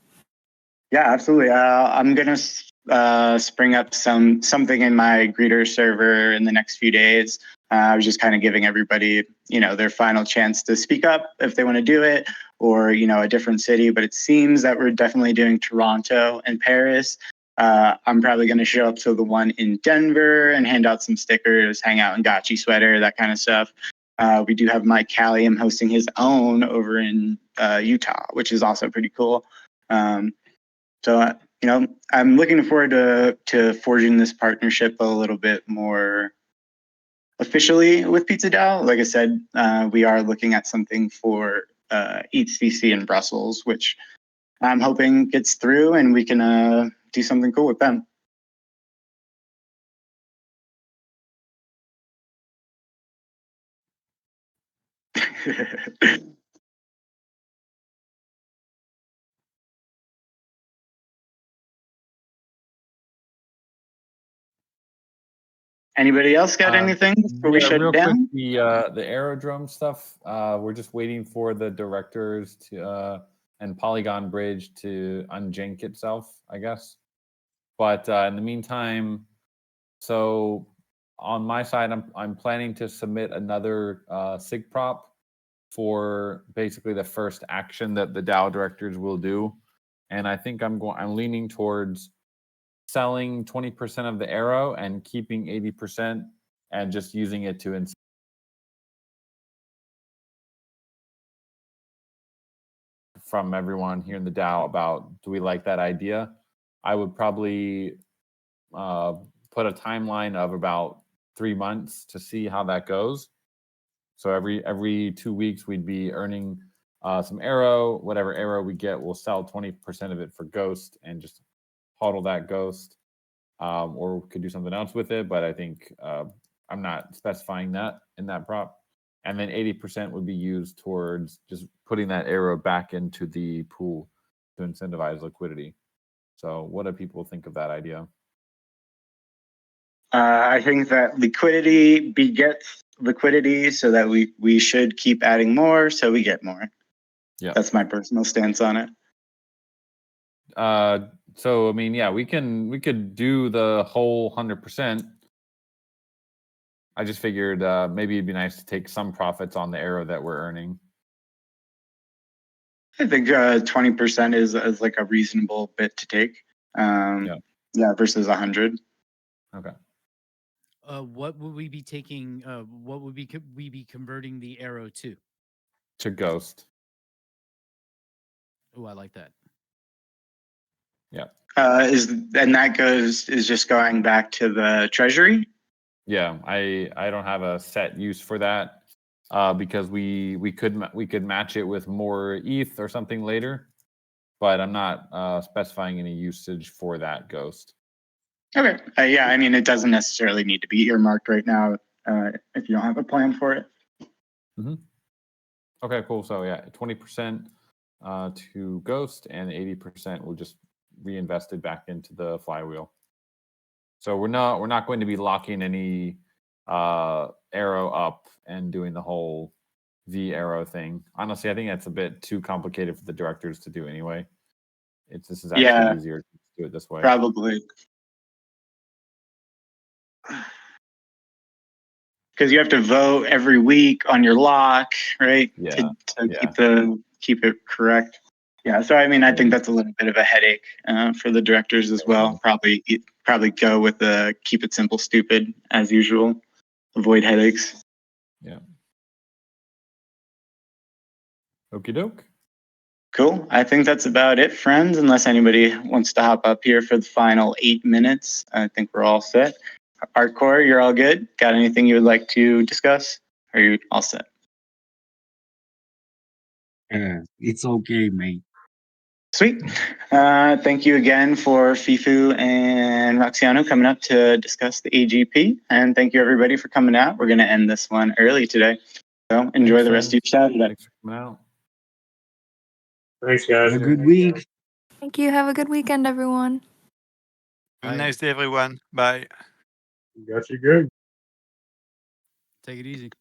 Yeah, absolutely. I'm gonna spring up something in my greeter server in the next few days. I was just kind of giving everybody, their final chance to speak up if they want to do it, or a different city. But it seems that we're definitely doing Toronto and Paris. I'm probably going to show up to the one in Denver and hand out some stickers, hang out in Gotchi sweater, that kind of stuff. We do have Mike Callium hosting his own over in Utah, which is also pretty cool. So, I'm looking forward to forging this partnership a little bit more officially with Pizza DAO. Like I said, we are looking at something for ETC in Brussels, which I'm hoping gets through and we can do something cool with them. Anybody else got anything before we shut real down? quick, the aerodrome stuff. We're just waiting for the directors to and Polygon Bridge to unjink itself, I guess. But in the meantime, so on my side, I'm planning to submit another SIG prop for basically the first action that the DAO directors will do, and I think I'm leaning towards selling 20% of the arrow and keeping 80% and just using it to from everyone here in the DAO about, do we like that idea? I would probably put a timeline of about 3 months to see how that goes. So every 2 weeks we'd be earning some arrow. Whatever arrow we get, we'll sell 20% of it for ghost and just hodl that ghost, or we could do something else with it. But I think I'm not specifying that in that prop. And then 80% would be used towards just putting that arrow back into the pool to incentivize liquidity. So what do people think of that idea? I think that liquidity begets liquidity, so that we should keep adding more so we get more. Yeah, that's my personal stance on it. So I mean, yeah, we could do the whole 100%. I just figured maybe it'd be nice to take some profits on the arrow that we're earning. I think 20% is like a reasonable bit to take. Yeah, versus 100. Okay. What would we be taking? What would we be converting the arrow to? To ghost. Oh, I like that. Yeah. Is just going back to the treasury? Yeah, I don't have a set use for that because we could match it with more ETH or something later, but I'm not specifying any usage for that ghost. Okay. Yeah, I mean, it doesn't necessarily need to be earmarked right now if you don't have a plan for it. Mm-hmm. Okay, cool. So yeah, 20% to ghost and 80% will just reinvest it back into the flywheel. So we're not going to be locking any arrow up and doing the whole V arrow thing. Honestly, I think that's a bit too complicated for the directors to do anyway. This is actually easier to do it this way. Probably. Because you have to vote every week on your lock, right? Yeah. To keep it correct. Yeah. So I mean, I think that's a little bit of a headache for the directors as well. Probably go with the keep it simple, stupid as usual. Avoid headaches. Yeah. Okie doke. Cool. I think that's about it, friends. Unless anybody wants to hop up here for the final 8 minutes, I think we're all set. Hardcore, you're all good? Got anything you would like to discuss? Are you all set? It's okay, mate. Sweet. Thank you again for Fifu and Roxiano coming up to discuss the AGP. And thank you everybody for coming out. We're going to end this one early today. So enjoy the rest of your Saturday. Thanks for coming out. Thanks, guys. Have a good week. Thank you. Have a good weekend, everyone. Have a nice day, everyone. Bye. Got you good. Take it easy.